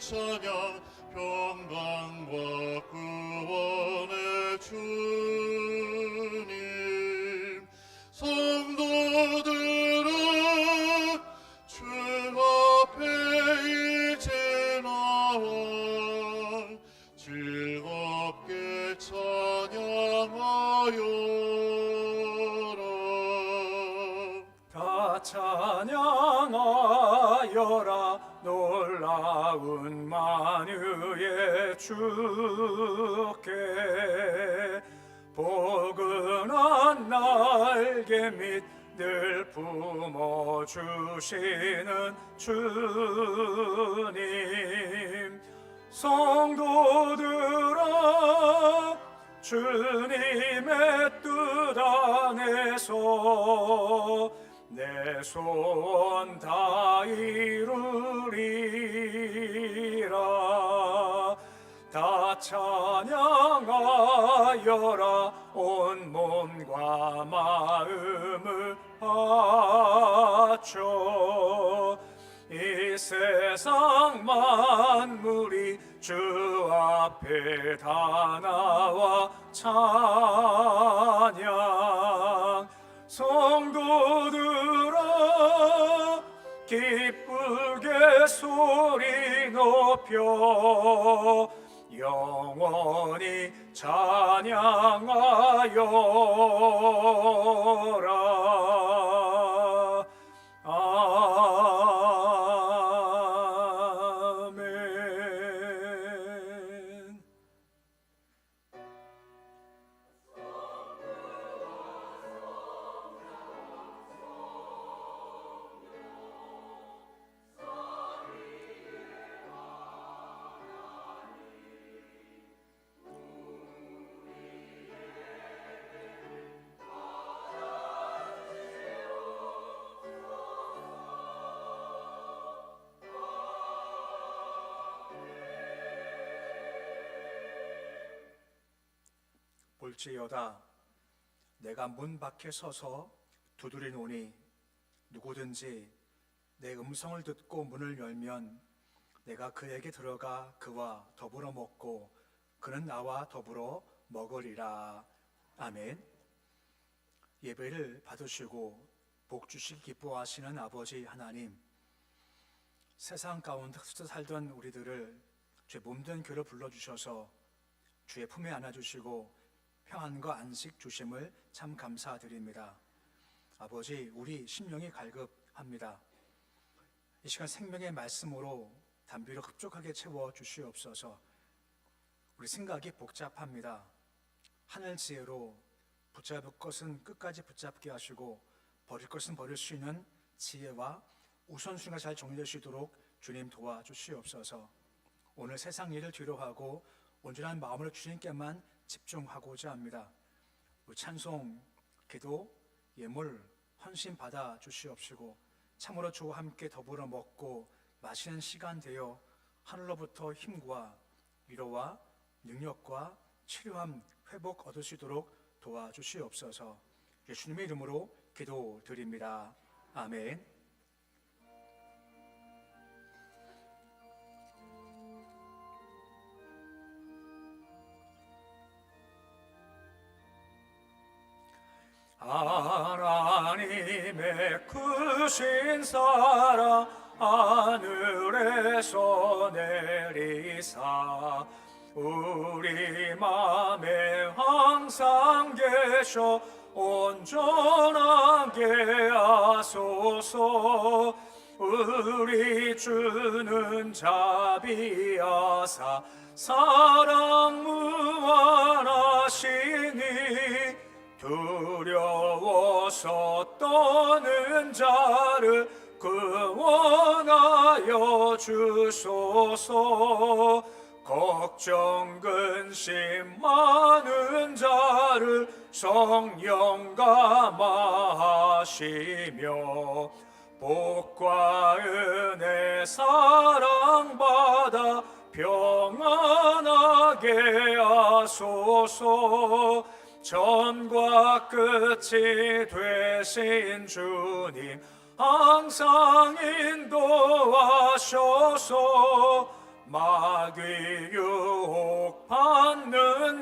찬양 평강과 구원의 주님 성도들아 주 앞에 이제 나와 즐겁게 찬양하여라. 다 찬양하여라. 놀라운 만유의 주께 포근한 날개 및 늘 품어주시는 주님 성도들아 주님의 뜻 안에서 내 소원 다 이루리라. 다 찬양하여라. 온 몸과 마음을 바쳐 이 세상 만물이 주 앞에 다 나와 찬양 성도들아 기쁘게 소리 높여 영원히 찬양하여라. 아멘. 볼지어다 내가 문 밖에 서서 두드리노니 누구든지 내 음성을 듣고 문을 열면 내가 그에게 들어가 그와 더불어 먹고 그는 나와 더불어 먹으리라. 아멘. 예배를 받으시고 복 주시기 기뻐하시는 아버지 하나님, 세상 가운데 살던 우리들을 주의 몸된 교회로 불러주셔서 주의 품에 안아주시고 평안과 안식 주심을 참 감사드립니다. 아버지, 우리 심령이 갈급합니다. 이 시간 생명의 말씀으로 담비로 흡족하게 채워 주시옵소서. 우리 생각이 복잡합니다. 하늘 지혜로 붙잡을 것은 끝까지 붙잡게 하시고 버릴 것은 버릴 수 있는 지혜와 우선순위가 잘 정리되시도록 주님 도와주시옵소서. 오늘 세상 일을 뒤로하고 온전한 마음으로 주님께만 집중하고자 합니다. 우리 찬송, 기도, 예물, 헌신 받아 주시옵시고 참으로 주와 함께 더불어 먹고 마시는 시간 되어 하늘로부터 힘과 위로와 능력과 치료함, 회복 얻으시도록 도와주시옵소서. 예수님의 이름으로 기도드립니다. 아멘. 하나님의 크신 사랑 하늘에서 내리사 우리 맘에 항상 계셔 온전하게 하소서. 우리 주는 자비하사 사랑 무한하시니 두려워서 떠는 자를 구원하여 주소서. 걱정 근심 많은 자를 성령 감하시며 복과 은혜 사랑받아 평안하게 하소서. 전과 끝이 되신 주님 항상 인도하셔서 마귀 유혹받는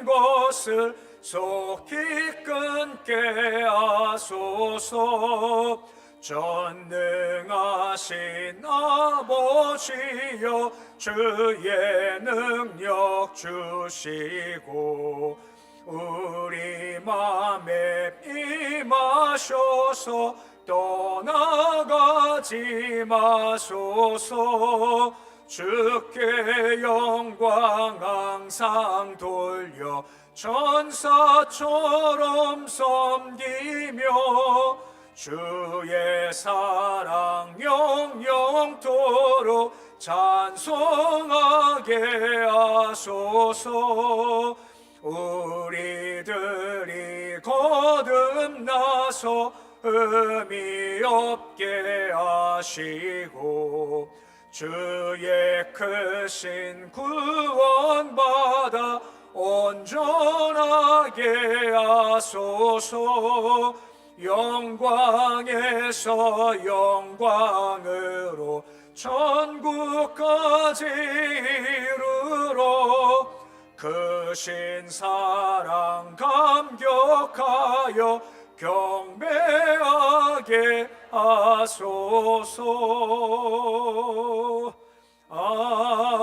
것을 속히 끊게 하소서. 전능하신 아버지여 주의 능력 주시고 우리 맘에 임하셔서 떠나가지 마소서. 주께 영광 항상 돌려 천사처럼 섬기며 주의 사랑 영영토록 찬송하게 하소서. 우리들이 거듭나서 의미 없게 하시고 주의 크신 구원받아 온전하게 하소서. 영광에서 영광으로 천국까지 이르러 크신 사랑 감격하여 경배하게 하소서. 아멘.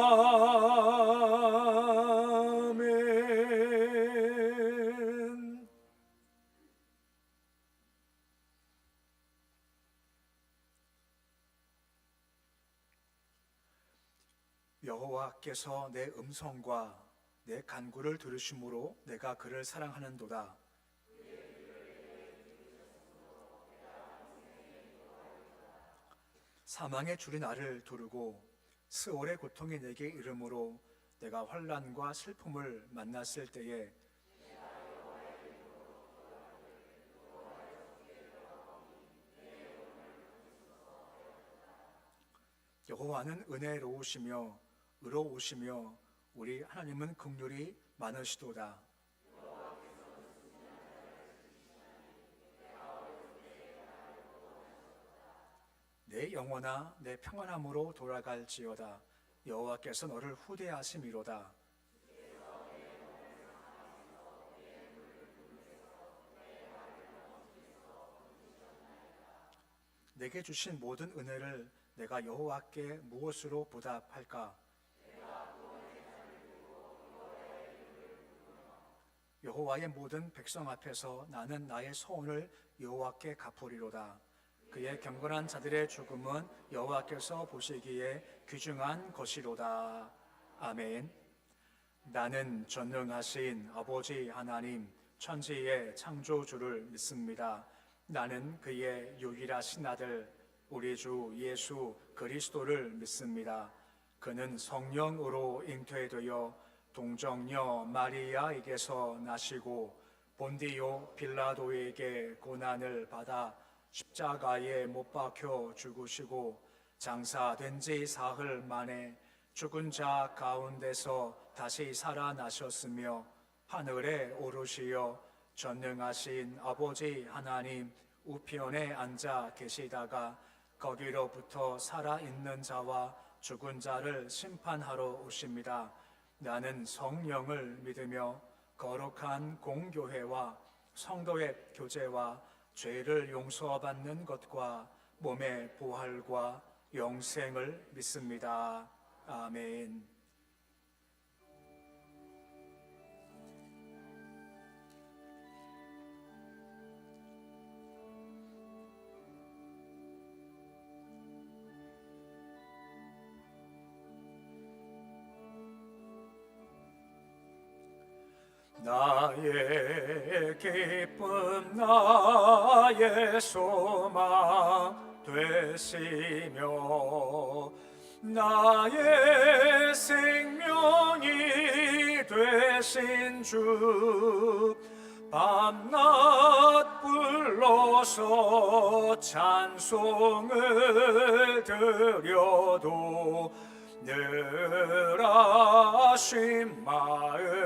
여호와께서 내 음성과 내 간구를 들으심으로 내가 그를 사랑하는도다. 사망의 줄이 나를 두르고 스올의 고통이 내게 이르므로 내가 환난과 슬픔을 만났을 때에 여호와는 은혜로우시며 의로우시며 우리 하나님은 긍휼이 많으시도다. 내 영혼아 내 평안함으로 돌아갈지어다. 여호와께서 너를 후대하심이로다. 내게 주신 모든 은혜를 내가 여호와께 무엇으로 보답할까? 여호와의 모든 백성 앞에서 나는 나의 소원을 여호와께 갚으리로다. 그의 경건한 자들의 죽음은 여호와께서 보시기에 귀중한 것이로다. 아멘. 나는 전능하신 아버지 하나님 천지의 창조주를 믿습니다. 나는 그의 유일하신 아들 우리 주 예수 그리스도를 믿습니다. 그는 성령으로 잉태되어 동정녀 마리아에게서 나시고 본디오 빌라도에게 고난을 받아 십자가에 못 박혀 죽으시고 장사된 지 사흘 만에 죽은 자 가운데서 다시 살아나셨으며 하늘에 오르시어 전능하신 아버지 하나님 우편에 앉아 계시다가 거기로부터 살아있는 자와 죽은 자를 심판하러 오십니다. 나는 성령을 믿으며 거룩한 공교회와 성도의 교제와 죄를 용서받는 것과 몸의 부활과 영생을 믿습니다. 아멘. 나의 기쁨 나의 소망 되시며 나의 생명이 되신 주 밤낮 불러서 찬송을 드려도 늘 아쉬운 마음뿐일세.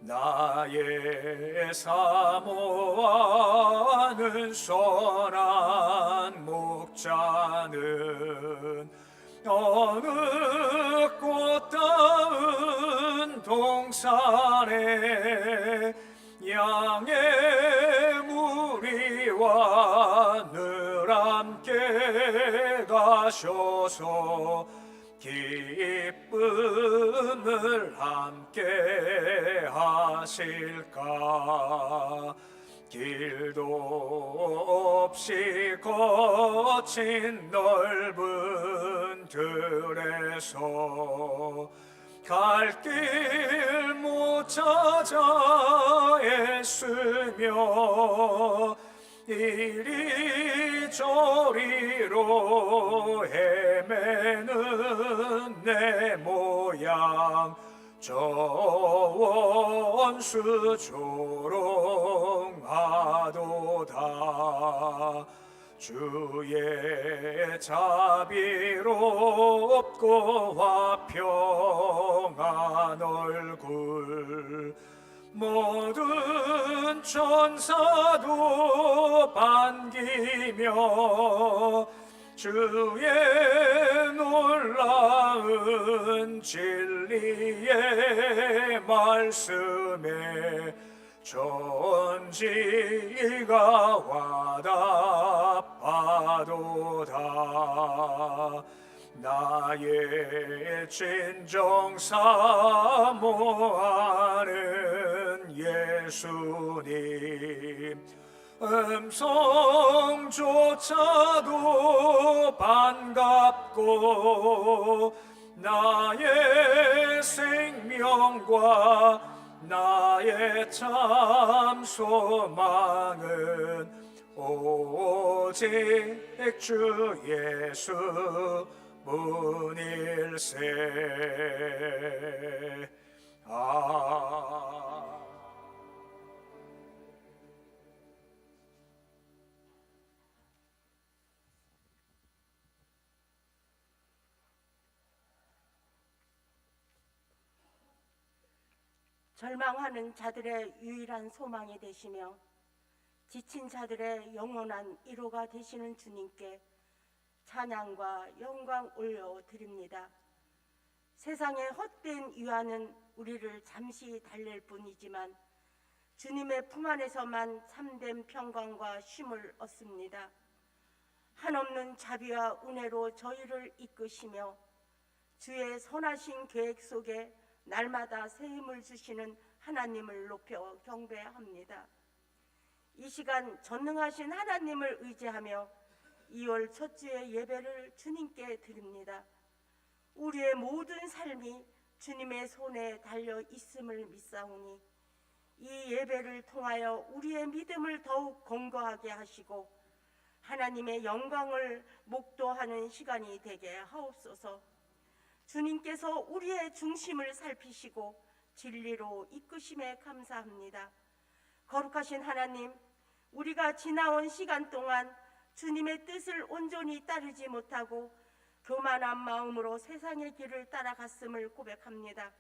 나의 사모하는 선한 목자는 어느 꽃다운 동산에 양의 무리와 늘 함께 가셔서 기쁨을 함께 하실까. 길도 없이 거친 넓은 들에서 갈 길 못 찾아 애쓰며 이리저리로 헤매는 내 모양 저 원수 조롱하도다. 주의 자비롭고 화평한 얼굴 모든 천사도 반기며 주의 놀라운 진리의 말씀에 전지가 와답하도다. 나의 진정 사모하는 예수님 음성조차도 반갑고 나의 생명과 나의 참 소망은 오직 주 예수 문일세. 절망하는 자들의 유일한 소망이 되시며 지친 자들의 영원한 위로가 되시는 주님께 찬양과 영광 올려드립니다. 세상의 헛된 위안은 우리를 잠시 달랠 뿐이지만 주님의 품 안에서만 참된 평강과 쉼을 얻습니다. 한없는 자비와 은혜로 저희를 이끄시며 주의 선하신 계획 속에 날마다 새 힘을 주시는 하나님을 높여 경배합니다. 이 시간 전능하신 하나님을 의지하며 2월 첫 주의 예배를 주님께 드립니다. 우리의 모든 삶이 주님의 손에 달려 있음을 믿사오니 이 예배를 통하여 우리의 믿음을 더욱 견고하게 하시고 하나님의 영광을 목도하는 시간이 되게 하옵소서. 주님께서 우리의 중심을 살피시고 진리로 이끄심에 감사합니다. 거룩하신 하나님, 우리가 지나온 시간 동안 주님의 뜻을 온전히 따르지 못하고 교만한 마음으로 세상의 길을 따라갔음을 고백합니다.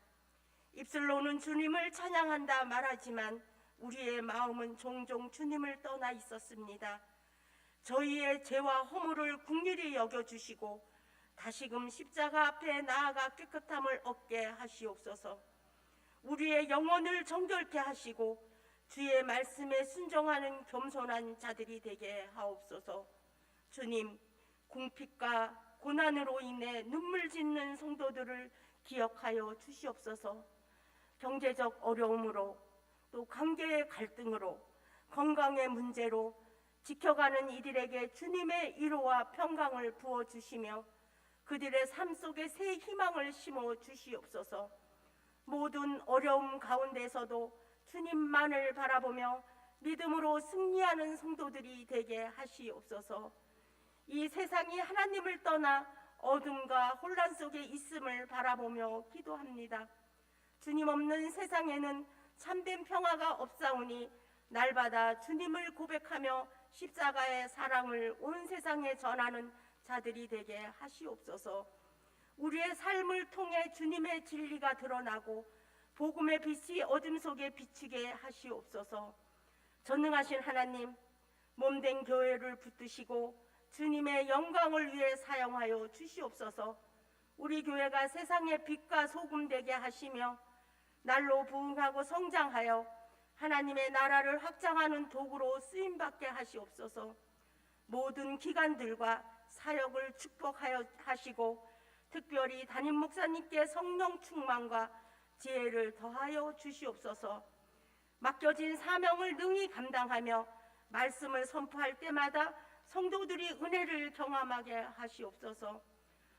입술로는 주님을 찬양한다 말하지만 우리의 마음은 종종 주님을 떠나 있었습니다. 저희의 죄와 허물을 긍휼히 여겨주시고 다시금 십자가 앞에 나아가 깨끗함을 얻게 하시옵소서. 우리의 영혼을 정결케 하시고 주의 말씀에 순종하는 겸손한 자들이 되게 하옵소서. 주님, 궁핍과 고난으로 인해 눈물 짓는 성도들을 기억하여 주시옵소서. 경제적 어려움으로 또 관계의 갈등으로 건강의 문제로 지켜가는 이들에게 주님의 위로와 평강을 부어주시며 그들의 삶 속에 새 희망을 심어 주시옵소서. 모든 어려움 가운데서도 주님만을 바라보며 믿음으로 승리하는 성도들이 되게 하시옵소서. 이 세상이 하나님을 떠나 어둠과 혼란 속에 있음을 바라보며 기도합니다. 주님 없는 세상에는 참된 평화가 없사오니 날마다 주님을 고백하며 십자가의 사랑을 온 세상에 전하는 자들이 되게 하시옵소서. 우리의 삶을 통해 주님의 진리가 드러나고 복음의 빛이 어둠 속에 비추게 하시옵소서. 전능하신 하나님, 몸된 교회를 붙드시고 주님의 영광을 위해 사용하여 주시옵소서. 우리 교회가 세상의 빛과 소금 되게 하시며 날로 부흥하고 성장하여 하나님의 나라를 확장하는 도구로 쓰임받게 하시옵소서. 모든 기관들과 사역을 축복하여 하시고 특별히 담임 목사님께 성령 충만과 지혜를 더하여 주시옵소서. 맡겨진 사명을 능히 감당하며 말씀을 선포할 때마다 성도들이 은혜를 경험하게 하시옵소서.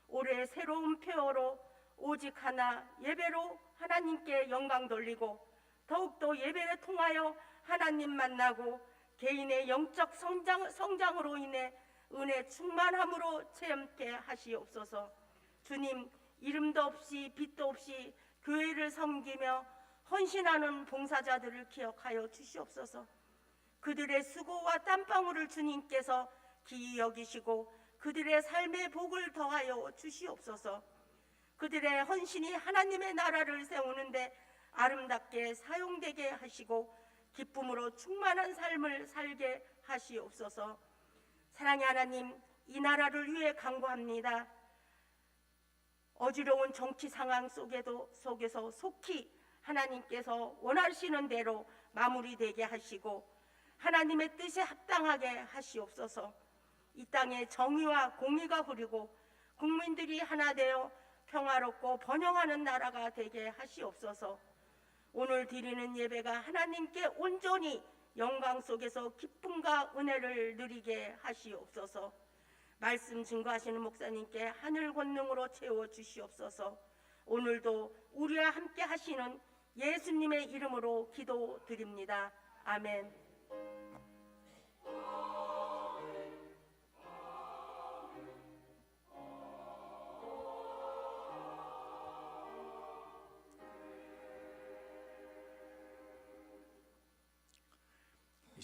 올해 새로운 표어로 오직 하나 예배로 하나님께 영광 돌리고 더욱더 예배를 통하여 하나님 만나고 개인의 영적 성장으로 인해 은혜 충만함으로 체험케 하시옵소서. 주님, 이름도 없이 빛도 없이 교회를 섬기며 헌신하는 봉사자들을 기억하여 주시옵소서. 그들의 수고와 땀방울을 주님께서 기이 여기시고 그들의 삶의 복을 더하여 주시옵소서. 그들의 헌신이 하나님의 나라를 세우는데 아름답게 사용되게 하시고 기쁨으로 충만한 삶을 살게 하시옵소서. 사랑의 하나님, 이 나라를 위해 간구합니다. 어지러운 정치 상황 속에서 속히 하나님께서 원하시는 대로 마무리되게 하시고 하나님의 뜻에 합당하게 하시옵소서. 이 땅에 정의와 공의가 흐르고 국민들이 하나 되어 평화롭고 번영하는 나라가 되게 하시옵소서. 오늘 드리는 예배가 하나님께 온전히 영광 속에서 기쁨과 은혜를 누리게 하시옵소서. 말씀 증거하시는 목사님께 하늘 권능으로 채워 주시옵소서. 오늘도 우리와 함께 하시는 예수님의 이름으로 기도드립니다. 아멘.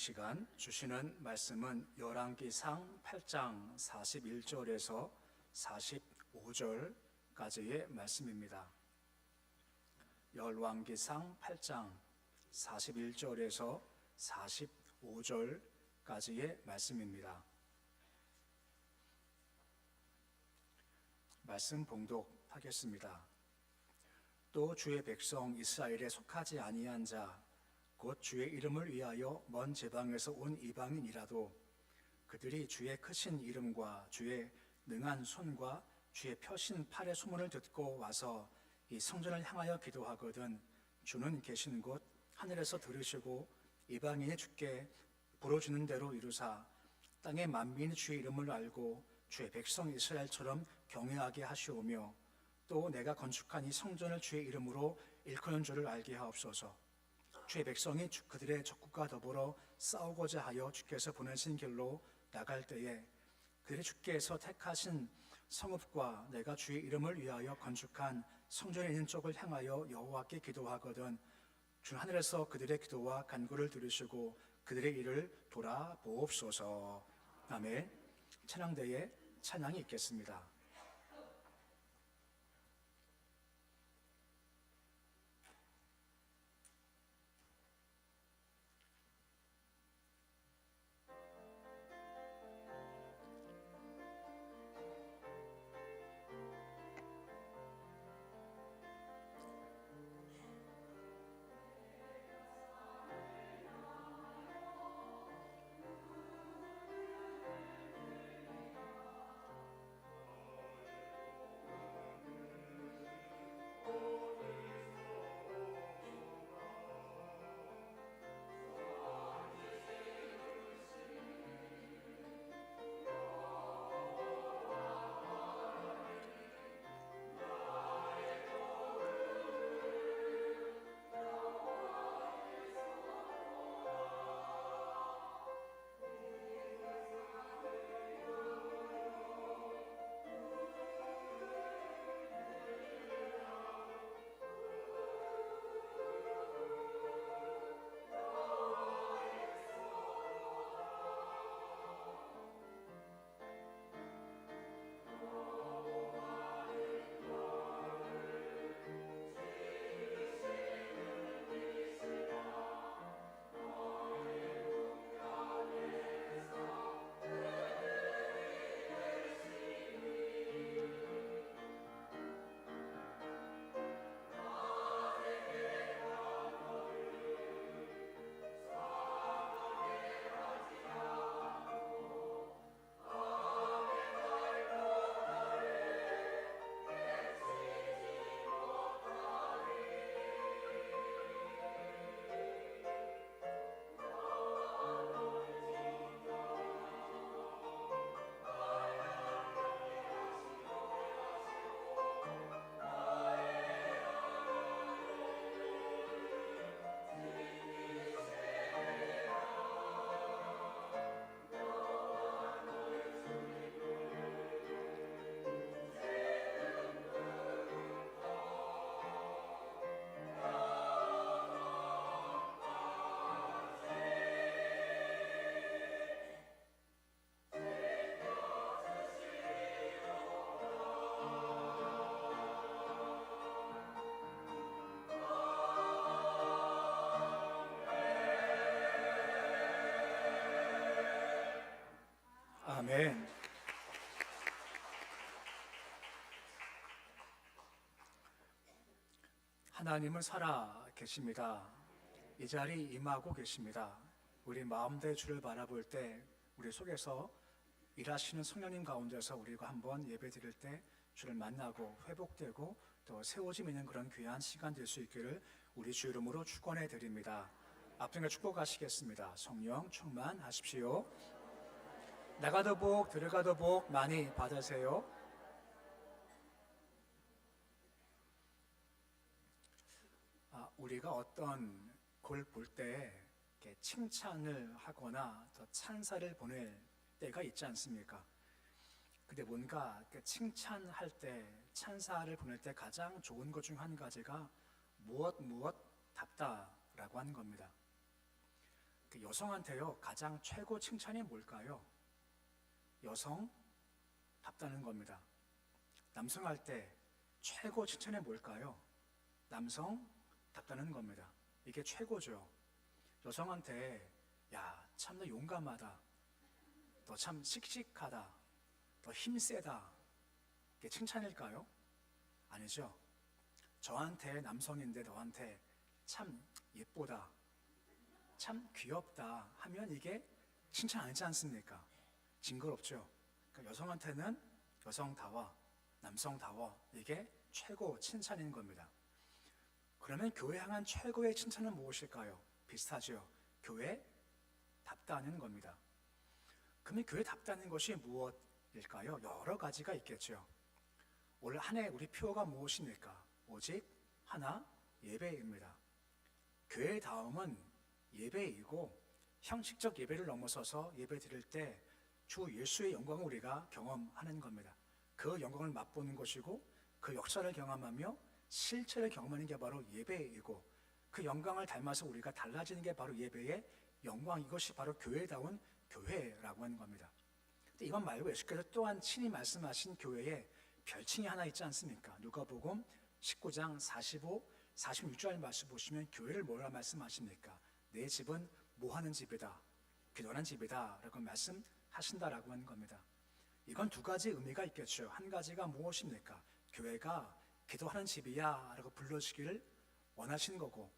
이 시간 주시는 말씀은 열왕기상 8장 41절에서 45절까지의 말씀입니다. 열왕기상 8장 41절에서 45절까지의 말씀입니다. 말씀 봉독하겠습니다. 또 주의 백성 이스라엘에 속하지 아니한 자 곧 주의 이름을 위하여 먼 지방에서 온 이방인이라도 그들이 주의 크신 이름과 주의 능한 손과 주의 펴신 팔의 소문을 듣고 와서 이 성전을 향하여 기도하거든 주는 계신 곳 하늘에서 들으시고 이방인이 주께 부르짖는 대로 이루사 땅의 만민이 주의 이름을 알고 주의 백성 이스라엘처럼 경외하게 하시오며 또 내가 건축한 이 성전을 주의 이름으로 일컫는 줄을 알게 하옵소서. 주의 백성이 그들의 적국과 더불어 싸우고자 하여 주께서 보내신 길로 나갈 때에 그들이 주께서 택하신 성읍과 내가 주의 이름을 위하여 건축한 성전에 있는 쪽을 향하여 여호와께 기도하거든 주는 하늘에서 그들의 기도와 간구를 들으시고 그들의 일을 돌아보옵소서. 아멘. 찬양대에 찬양이 있겠습니다. 아멘. 하나님은 살아 계십니다. 이 자리 임하고 계십니다. 우리 마음대로 주를 바라볼 때 우리 속에서 일하시는 성령님 가운데서 우리가 한번 예배 드릴 때 주를 만나고 회복되고 또 세워짐 있는 그런 귀한 시간 될 수 있기를 우리 주 이름으로 축원해 드립니다. 앞등에 축복하시겠습니다. 성령 충만하십시오. 나가도 복 들어가도 복 많이 받으세요. 우리가 어떤 걸 볼 때 칭찬을 하거나 더 찬사를 보낼 때가 있지 않습니까? 근데 뭔가 칭찬할 때, 찬사를 보낼 때 가장 좋은 것 중 한 가지가 무엇답다라고 하는 겁니다. 여성한테요, 가장 최고 칭찬이 뭘까요? 여성답다는 겁니다. 남성할 때 최고 칭찬이 뭘까요? 남성답다는 겁니다. 이게 최고죠. 여성한테 야, 참 너 용감하다, 너 참 씩씩하다, 너 힘세다, 이게 칭찬일까요? 아니죠. 저한테 남성인데 너한테 참 예쁘다, 참 귀엽다 하면 이게 칭찬 아니지 않습니까? 징그럽죠. 그러니까 여성한테는 여성다워, 남성다워, 이게 최고 칭찬인 겁니다. 그러면 교회 향한 최고의 칭찬은 무엇일까요? 비슷하죠. 교회답다는 겁니다. 그러면 교회답다는 것이 무엇일까요? 여러 가지가 있겠죠. 올 한 해 우리 표가 무엇입니까? 오직 하나, 예배입니다. 교회다움은 예배이고 형식적 예배를 넘어서서 예배 드릴 때 주 예수의 영광을 우리가 경험하는 겁니다. 그 영광을 맛보는 것이고 그 역사를 경험하며 실체를 경험하는 게 바로 예배이고 그 영광을 닮아서 우리가 달라지는 게 바로 예배의 영광, 이것이 바로 교회다운 교회라고 하는 겁니다. 근데 이것 말고 예수께서 또한 친히 말씀하신 교회에 별칭이 하나 있지 않습니까? 누가복음 19장 45, 46절 말씀 보시면 교회를 뭐라 말씀하십니까? 내 집은 뭐하는 집이다, 기도하는 집이다 라고 말씀하신다라고 하는 겁니다. 이건 두 가지 의미가 있겠죠. 한 가지가 무엇입니까? 교회가 기도하는 집이야 라고 불러주기를 원하시는 거고,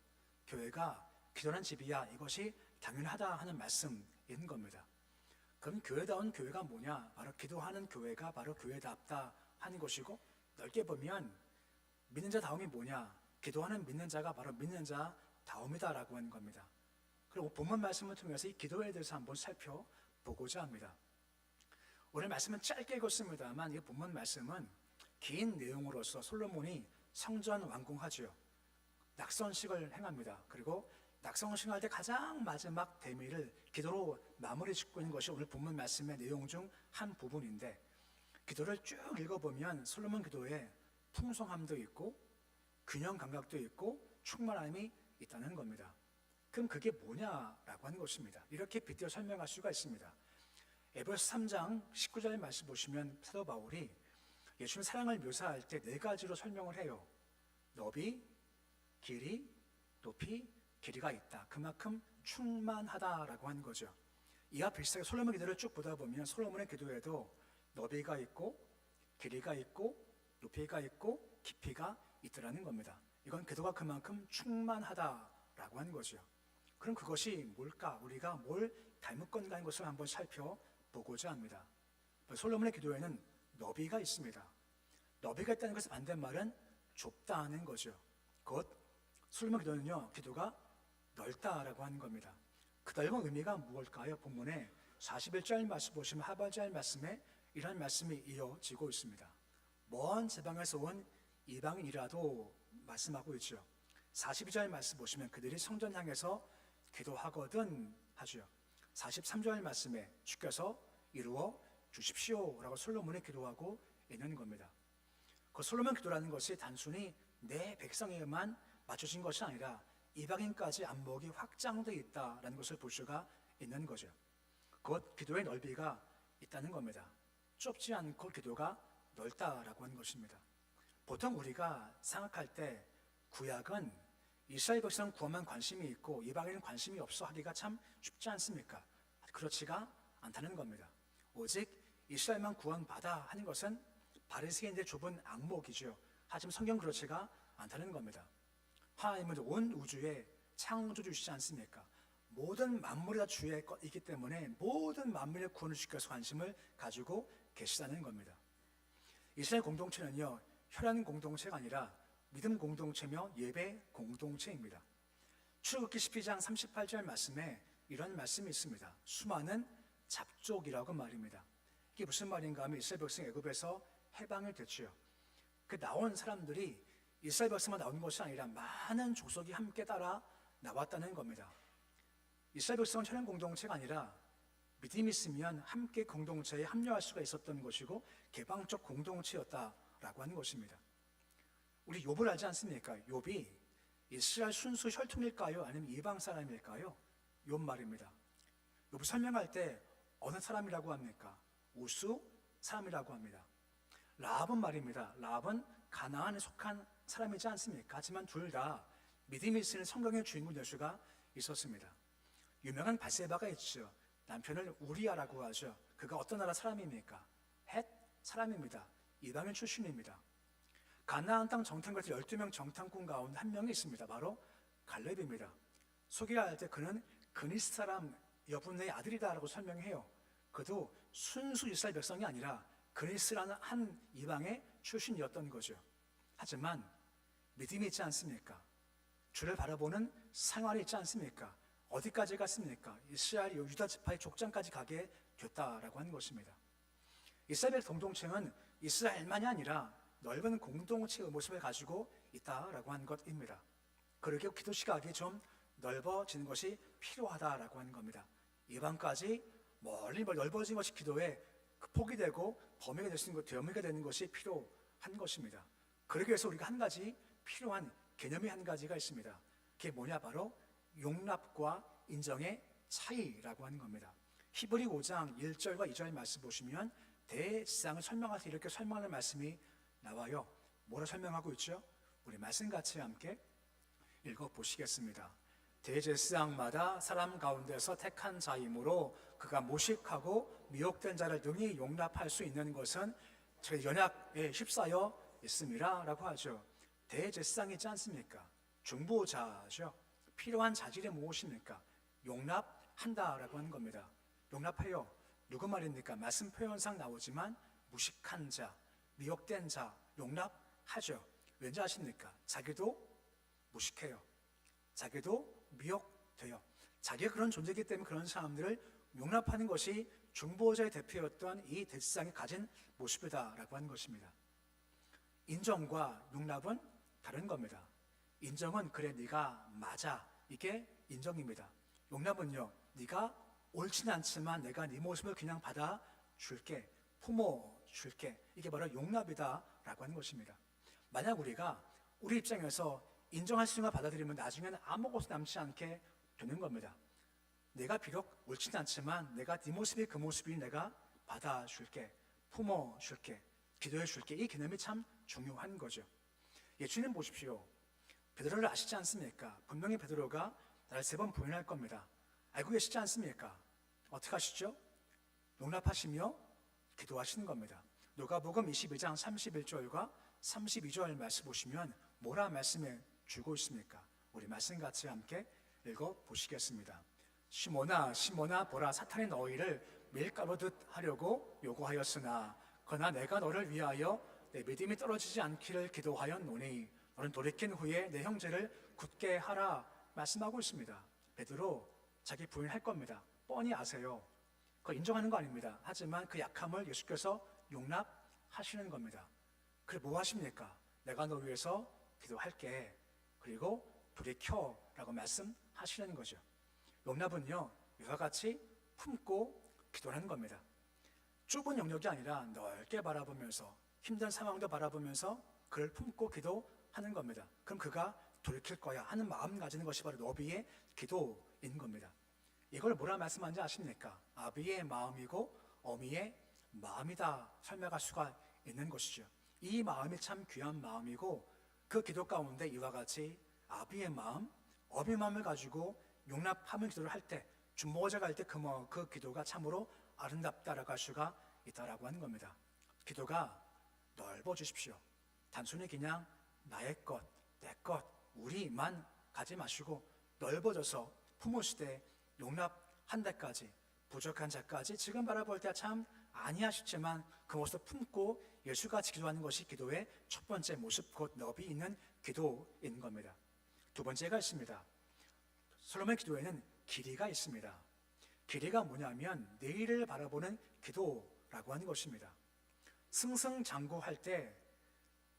교회가 기도하는 집이야, 이것이 당연하다 하는 말씀인 겁니다. 그럼 교회다운 교회가 뭐냐? 바로 기도하는 교회가 바로 교회답다 하는 것이고, 넓게 보면 믿는 자다움이 뭐냐? 기도하는 믿는 자가 바로 믿는 자다움이다라고 하는 겁니다. 그리고 본문 말씀을 통해서 이 기도에 대해서 한번 살펴보고자 합니다. 오늘 말씀은 짧게 읽었습니다만 이 본문 말씀은 긴 내용으로서 솔로몬이 성전 완공하죠. 낙선식을 행합니다. 그리고 낙선식을 할 때 가장 마지막 대미를 기도로 마무리 짓고 있는 것이 오늘 본문 말씀의 내용 중 한 부분인데, 기도를 쭉 읽어보면 솔로몬 기도에 풍성함도 있고 균형 감각도 있고 충만함이 있다는 겁니다. 그럼 그게 뭐냐라고 하는 것입니다. 이렇게 빗대어 설명할 수가 있습니다. 에베소서 3장 19절 말씀 보시면 사도 바울이 예수님 사랑을 묘사할 때 네 가지로 설명을 해요. 너비, 길이, 높이, 길이가 있다. 그만큼 충만하다라고 하는 거죠. 이와 비슷하게 솔로몬 기도를 쭉 보다 보면 솔로몬의 기도에도 너비가 있고 길이가 있고 높이가 있고 깊이가 있더라는 겁니다. 이건 기도가 그만큼 충만하다라고 하는 거죠. 그럼 그것이 뭘까? 우리가 뭘 닮을 건가 하는 것을 한번 살펴보고자 합니다. 솔로몬의 기도에는 너비가 있습니다. 너비가 있다는 것의 반대말은 좁다는 거죠. 곧 솔로몬 기도는요, 기도가 넓다라고 하는 겁니다. 그 넓은 의미가 무엇일까요? 본문에 41절 말씀 보시면 하반절 말씀에 이런 말씀이 이어지고 있습니다. 먼 지방에서 온 이방인이라도 말씀하고 있죠. 42절 말씀 보시면 그들이 성전 향해서 기도하거든 하죠. 43절 말씀에 주께서 이루어 주십시오라고 솔로몬이 기도하고 있는 겁니다. 그 솔로몬 기도라는 것이 단순히 내 백성에게만 맞춰진 것이 아니라 이방인까지 안목이 확장되어 있다는 것을 볼 수가 있는 거죠. 곧 기도의 넓이가 있다는 겁니다. 좁지 않고 기도가 넓다라고 하는 것입니다. 보통 우리가 생각할 때 구약은 이스라엘 백성 구원만 관심이 있고 이방인은 관심이 없어 하기가 참 쉽지 않습니까? 그렇지가 않다는 겁니다. 오직 이스라엘만 구원받아 하는 것은 바리새인들의 좁은 악목이죠. 하지만 성경 그렇지가 않다는 겁니다. 하나님은 온 우주의 창조주시지 않습니까? 모든 만물이 다 주의 것이기 때문에 모든 만물의 구원을 주께서 관심을 가지고 계시다는 겁니다. 이스라엘 공동체는요, 혈연 공동체가 아니라 믿음 공동체며 예배 공동체입니다. 출애굽기 12장 38절 말씀에 이런 말씀이 있습니다. 수많은 잡족이라고 말입니다. 이게 무슨 말인가 하면 이스라엘 백성 애굽에서 해방이 됐죠. 그 나온 사람들이 이스라엘 백성만 나온 것이 아니라 많은 족속이 함께 따라 나왔다는 겁니다. 이스라엘 백성은 혈연 공동체가 아니라 믿음이 있으면 함께 공동체에 합류할 수가 있었던 것이고 개방적 공동체였다라고 하는 것입니다. 우리 욥을 알지 않습니까? 욥이 이스라엘 순수 혈통일까요? 아니면 이방 사람일까요? 욥 말입니다. 욥을 설명할 때 어느 사람이라고 합니까? 우수 사람이라고 합니다. 라합은 말입니다. 라합은 가나안에 속한 사람이지 않습니까? 하지만 둘 다 믿음이 있으는 성경의 주인공 될 수가 있었습니다. 유명한 밧세바가 있죠. 남편을 우리아라고 하죠. 그가 어떤 나라 사람입니까? 헷 사람입니다. 이방인 출신입니다. 가나안 땅 정탐꾼 12명 정탐꾼 가운데 한 명이 있습니다. 바로 갈렙입니다. 소개할 때 그는 그니스 사람 여분의 아들이다라고 설명해요. 그도 순수 이스라엘 백성이 아니라 그니스라는 한 이방의 출신이었던 거죠. 하지만 믿음이 있지 않습니까? 주를 바라보는 생활이 있지 않습니까? 어디까지 갔습니까? 이스라엘 유다 지파의 족장까지 가게 됐다라고 하는 것입니다. 이스라엘 공동체는 이스라엘만이 아니라 넓은 공동체의 모습을 가지고 있다라고 하는 것입니다. 그러게 기도 시각이 좀 넓어지는 것이 필요하다라고 하는 겁니다. 이방까지 멀리 넓어진 것이 기도에 폭이 되고 범위가 되는 것이 필요한 것입니다. 그러기 위해서 우리가 한 가지 필요한 개념이 한 가지가 있습니다. 그게 뭐냐? 바로 용납과 인정의 차이라고 하는 겁니다. 히브리 5장 1절과 2절 말씀 보시면 대제사장을 설명할 때 이렇게 설명하는 말씀이 나와요. 뭐라 설명하고 있죠? 우리 말씀 같이 함께 읽어보시겠습니다. 대제사장마다 사람 가운데서 택한 자이므로 그가 모식하고 미혹된 자를 능히 용납할 수 있는 것은 제 연약에 휩싸여 있음이라 라고 하죠. 대제사장이 있지 않습니까? 중보자죠. 필요한 자질이 무엇입니까? 용납한다라고 하는 겁니다. 용납해요. 누구 말입니까? 말씀 표현상 나오지만 무식한 자, 미혹된 자 용납하죠. 왠지 아십니까? 자기도 무식해요. 자기도 미혹돼요. 자기가 그런 존재이기 때문에 그런 사람들을 용납하는 것이 중보자의 대표였던 이 대제사장이 가진 모습이다라고 하는 것입니다. 인정과 용납은 다른 겁니다. 인정은 그래 네가 맞아, 이게 인정입니다. 용납은요, 네가 옳지는 않지만 내가 네 모습을 그냥 받아줄게, 품어줄게, 이게 바로 용납이다라고 하는 것입니다. 만약 우리가 우리 입장에서 인정할 수 있는 걸 받아들이면 나중에는 아무것도 남지 않게 되는 겁니다. 내가 비록 옳지는 않지만 내가 네 모습이 그 모습이 내가 받아줄게, 품어줄게, 기도해줄게, 이 개념이 참 중요한 거죠. 예, 주님 보십시오. 베드로를 아시지 않습니까? 분명히 베드로가 나를 3번 부인할 겁니다. 알고 계시지 않습니까? 어떻게 하시죠? 용납하시며 기도하시는 겁니다. 누가복음 22장 31절과 32절 말씀 보시면 뭐라 말씀해 주고 있습니까? 우리 말씀 같이 함께 읽어보시겠습니다. 시몬아 시몬아 보라, 사탄이 너희를 밀가루듯 하려고 요구하였으나 그러나 내가 너를 위하여 내 믿음이 떨어지지 않기를 기도하였노니 너는 돌이킨 후에 내 형제를 굳게 하라 말씀하고 있습니다. 베드로 자기 부인할 겁니다. 뻔히 아세요. 그거 인정하는 거 아닙니다. 하지만 그 약함을 예수께서 용납하시는 겁니다. 그래 뭐 하십니까? 내가 너 위해서 기도할게. 그리고 돌이켜라고 말씀하시는 거죠. 용납은요, 이와 같이 품고 기도하는 겁니다. 좁은 영역이 아니라 넓게 바라보면서 힘든 상황도 바라보면서 그를 품고 기도하는 겁니다. 그럼 그가 돌이킬 거야 하는 마음 가지는 것이 바로 너비의 기도인 겁니다. 이걸 뭐라 말씀하는지 아십니까? 아비의 마음이고 어미의 마음이다 설명할 수가 있는 것이죠. 이 마음이 참 귀한 마음이고 그 기도 가운데 이와 같이 아비의 마음, 어미의 마음을 가지고 용납하며 기도를 할 때, 중보자가 할 때 그 기도가 참으로 아름답다라고 할 수가 있다라고 하는 겁니다. 기도가 넓어지십시오. 단순히 그냥 나의 것, 내 것, 우리만 가지 마시고 넓어져서 품으시되 용납한 데까지, 부족한 자까지 지금 바라볼 때 참 아니하시지만 그 모습을 품고 예수같이 기도하는 것이 기도의 첫 번째 모습, 곧 너비 있는 기도인 겁니다. 두 번째가 있습니다. 솔로몬의 기도에는 길이가 있습니다. 길이가 뭐냐면 내일을 바라보는 기도라고 하는 것입니다. 승승장구할 때,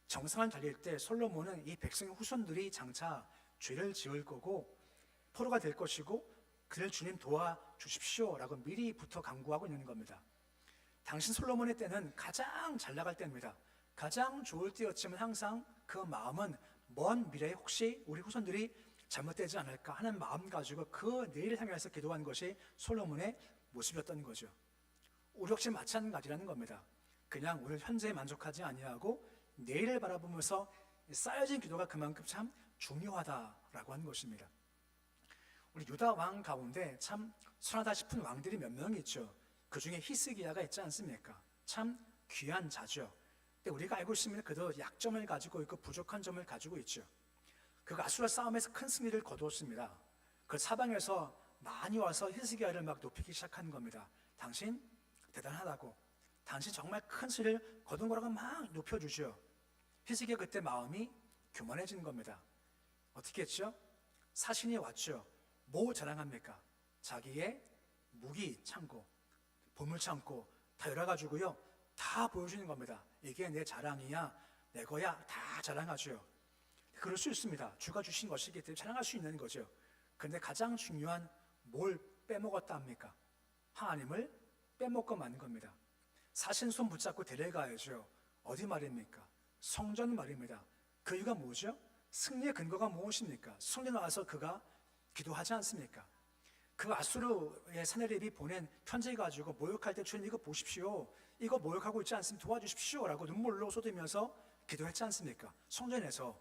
정상을 달릴 때 솔로몬은 이 백성의 후손들이 장차 죄를 지을 거고 포로가 될 것이고 그를 주님 도와주십시오라고 미리부터 강구하고 있는 겁니다. 당신 솔로몬의 때는 가장 잘 나갈 때입니다. 가장 좋을 때였지만 항상 그 마음은 먼 미래에 혹시 우리 후손들이 잘못되지 않을까 하는 마음 가지고 그 내일을 향해서 기도한 것이 솔로몬의 모습이었던 거죠. 우리 역시 마찬가지라는 겁니다. 그냥 오늘 현재에 만족하지 아니하고 내일을 바라보면서 쌓여진 기도가 그만큼 참 중요하다라고 하는 것입니다. 우리 유다 왕 가운데 참 선하다 싶은 왕들이 몇 명 있죠. 그 중에 히스기야가 있지 않습니까? 참 귀한 자죠. 근데 우리가 알고 있으면 그도 약점을 가지고 있고 부족한 점을 가지고 있죠. 그가 아수라 싸움에서 큰 승리를 거두었습니다. 그 사방에서 많이 와서 히스기야를 막 높이기 시작한 겁니다. 당신 대단하다고, 당신 정말 큰 승리를 거둔 거라고 막 높여주죠. 히스기야 그때 마음이 교만해진 겁니다. 어떻게 했죠? 사신이 왔죠. 뭐 자랑합니까? 자기의 무기 창고, 보물 창고 다 열어가지고요, 다 보여주는 겁니다. 이게 내 자랑이야, 내 거야, 다 자랑하죠. 그럴 수 있습니다. 주가 주신 것이기 때문에 자랑할 수 있는 거죠. 그런데 가장 중요한 뭘 빼먹었다 합니까? 하나님을 빼먹고 마는 겁니다. 사신 손 붙잡고 데려가야죠. 어디 말입니까? 성전 말입니다. 그 이유가 뭐죠? 승리의 근거가 무엇입니까? 성전에 와서 그가 기도하지 않습니까? 그 아수르의 사내립이 보낸 편지 가지고 모욕할 때 주님 이거 보십시오, 이거 모욕하고 있지 않습니까? 도와주십시오 라고 눈물로 쏟으면서 기도했지 않습니까? 성전에서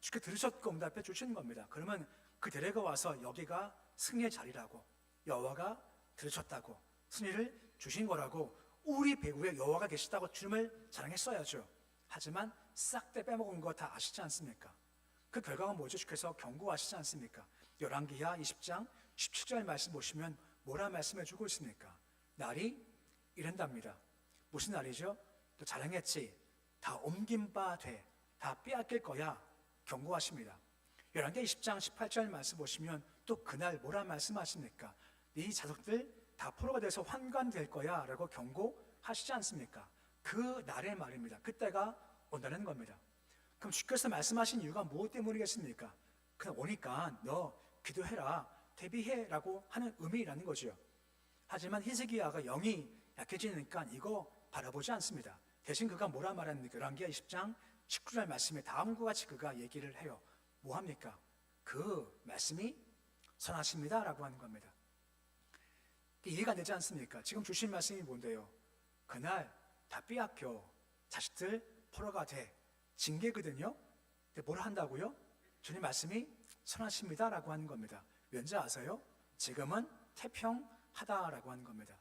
주께 들으셨고 응답해 주시는 겁니다. 그러면 그 데려가 와서 여기가 승리의 자리라고, 여호와가 들으셨다고, 승리를 주신 거라고, 우리 배후에 여호와가 계시다고 주님을 자랑했어야죠. 하지만 싹 다 빼먹은 거 다 아시지 않습니까? 그 결과가 뭐죠? 주께서 경고하시지 않습니까? 열왕기하 20장 17절 말씀 보시면 뭐라 말씀해주고 있습니까? 날이 이른답니다. 무슨 날이죠? 또 자랑했지, 다 옮긴 바 돼, 다 빼앗길 거야, 경고하십니다. 열왕기하 20장 18절 말씀 보시면 또 그날 뭐라 말씀하십니까? 네 자손들 다 포로가 돼서 환관될 거야 라고 경고하시지 않습니까? 그 날의 말입니다. 그때가 온다는 겁니다. 그럼 주께서 말씀하신 이유가 무엇 때문이겠습니까? 그냥 오니까 너 기도해라, 대비해 라고 하는 의미라는 거죠. 하지만 히스기야가 영이 약해지니까 이거 바라보지 않습니다. 대신 그가 뭐라 말합니까? 열왕기하 20장 19절 말씀에 다음과 같이 그가 얘기를 해요. 뭐합니까? 그 말씀이 선하십니다 라고 하는 겁니다. 이해가 되지 않습니까? 지금 주신 말씀이 뭔데요? 그날 다 빼앗겨 자식들 포로가 돼, 징계거든요. 근데 뭘 한다고요? 주님 말씀이 선하십니다 라고 하는 겁니다. 왠지 아세요? 지금은 태평하다라고 하는 겁니다.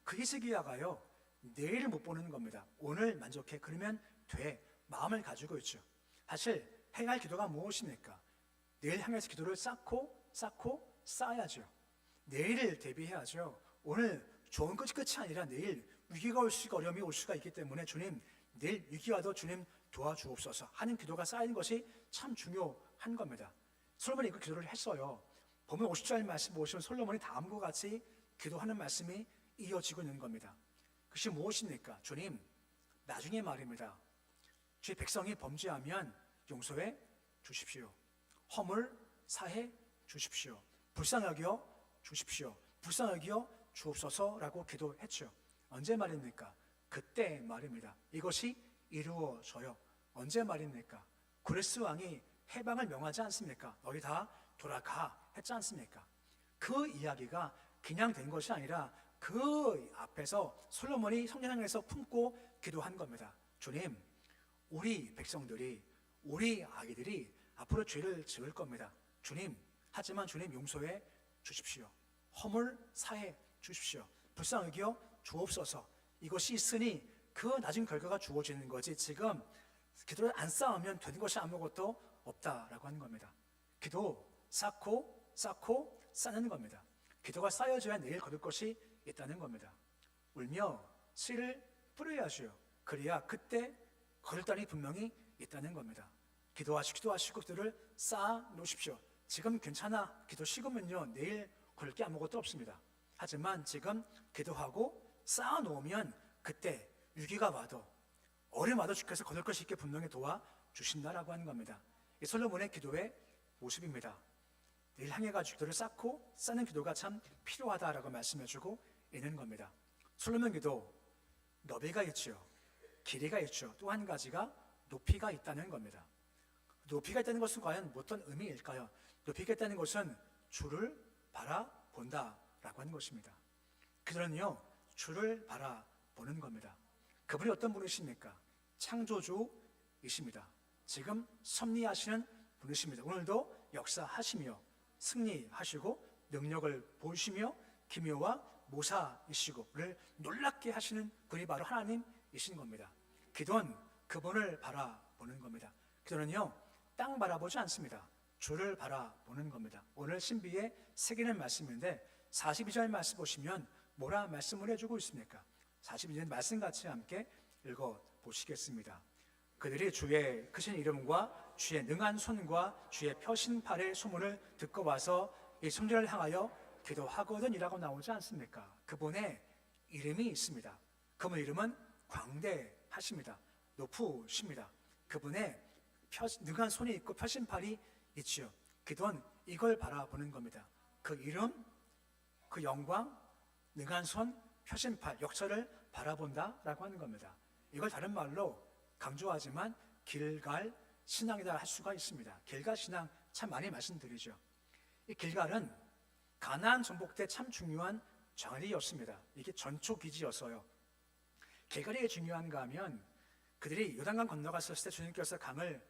그 히스기야가요, 내일을 못 보는 겁니다. 오늘 만족해, 그러면 돼, 마음을 가지고 있죠. 사실 해야 할 기도가 무엇입니까? 내일 향해서 기도를 쌓고 쌓아야죠. 내일을 대비해야죠. 오늘 좋은 것이 끝이 아니라 내일 위기가 올 수가, 어려움이 올 수가 있기 때문에 주님, 내일 위기와도 주님 도와주옵소서 하는 기도가 쌓이는 것이 참 중요한 겁니다. 솔로몬이 그 기도를 했어요. 보면 50절 말씀 보시면 솔로몬이 다음과 같이 기도하는 말씀이 이어지고 있는 겁니다. 그것이 무엇입니까? 주님, 나중에 말입니다. 주의 백성이 범죄하면 용서해 주십시오. 허물 사해 주십시오. 불쌍히 여겨 주십시오. 불쌍히 여겨 주옵소서라고 기도했죠. 언제 말입니까? 그때 말입니다. 이것이 이루어져요. 언제 말입니까? 고레스 왕이 해방을 명하지 않습니까? 너희 다 돌아가 했지 않습니까? 그 이야기가 그냥 된 것이 아니라 그 앞에서 솔로몬이 성전에서 품고 기도한 겁니다. 주님, 우리 백성들이, 우리 아기들이 앞으로 죄를 지을 겁니다. 주님, 하지만 주님 용서해 주십시오. 허물 사해 주십시오. 불쌍히 여겨 주옵소서. 이것이 있으니 그 낮은 결과가 주어지는 거지, 지금 기도를 안 쌓으면 되는 것이 아무것도 없다라고 하는 겁니다. 기도 쌓고 쌓는 겁니다. 기도가 쌓여져야 내일 거둘 것이 있다는 겁니다. 울며 씨를 뿌려야죠. 그래야 그때 거둘 땅이 분명히 있다는 겁니다. 기도하시고 기도를 쌓아 놓으십시오. 지금 괜찮아, 기도 식으면요 내일 거둘 게 아무것도 없습니다. 하지만 지금 기도하고 쌓아 놓으면 그때 위기가 와도 어려움 와도 주께서 거둘 것이 있게 분명히 도와주신다라고 하는 겁니다. 이 솔로몬의 기도의 모습입니다. 내일 향해가지고 기도를 쌓고 쌓는 기도가 참 필요하다라고 말씀해주고 있는 겁니다. 솔로몬 기도 너비가 있죠, 길이가 있죠, 또 한 가지가 높이가 있다는 겁니다. 높이가 있다는 것은 과연 어떤 의미일까요? 높이가 있다는 것은 주를 바라본다라고 하는 것입니다. 기도는요 주를 바라보는 겁니다. 그분이 어떤 분이십니까? 창조주이십니다. 지금 섭리하시는 분이십니다. 오늘도 역사하시며 승리하시고 능력을 보이시며 기묘와 모사이시고 를 놀랍게 하시는 분이 바로 하나님이신 겁니다. 기도는 그분을 바라보는 겁니다. 기도는요 땅 바라보지 않습니다. 주를 바라보는 겁니다. 오늘 신비에 새기는 말씀인데 42절 말씀 보시면 뭐라 말씀을 해주고 있습니까? 42절 말씀 같이 함께 읽어보시겠습니다. 그들이 주의 크신 이름과 주의 능한 손과 주의 펴신 팔의 소문을 듣고 와서 이 성전을 향하여 기도하거든이라고 나오지 않습니까? 그분의 이름이 있습니다. 그분 이름은 광대하십니다. 높으십니다. 그분의 능한 손이 있고 펴신 팔이 있지요. 기도는 이걸 바라보는 겁니다. 그 이름, 그 영광, 능한 손, 펴신 팔, 역사를 바라본다라고 하는 겁니다. 이걸 다른 말로 강조하지만 길갈 신앙이다 할 수가 있습니다. 길갈 신앙 참 많이 말씀드리죠. 이 길갈은 가나안 정복 때 참 중요한 자리였습니다. 이게 전초 기지였어요. 길갈이 왜 중요한가 하면 그들이 요단강 건너갔을 때 주님께서 강을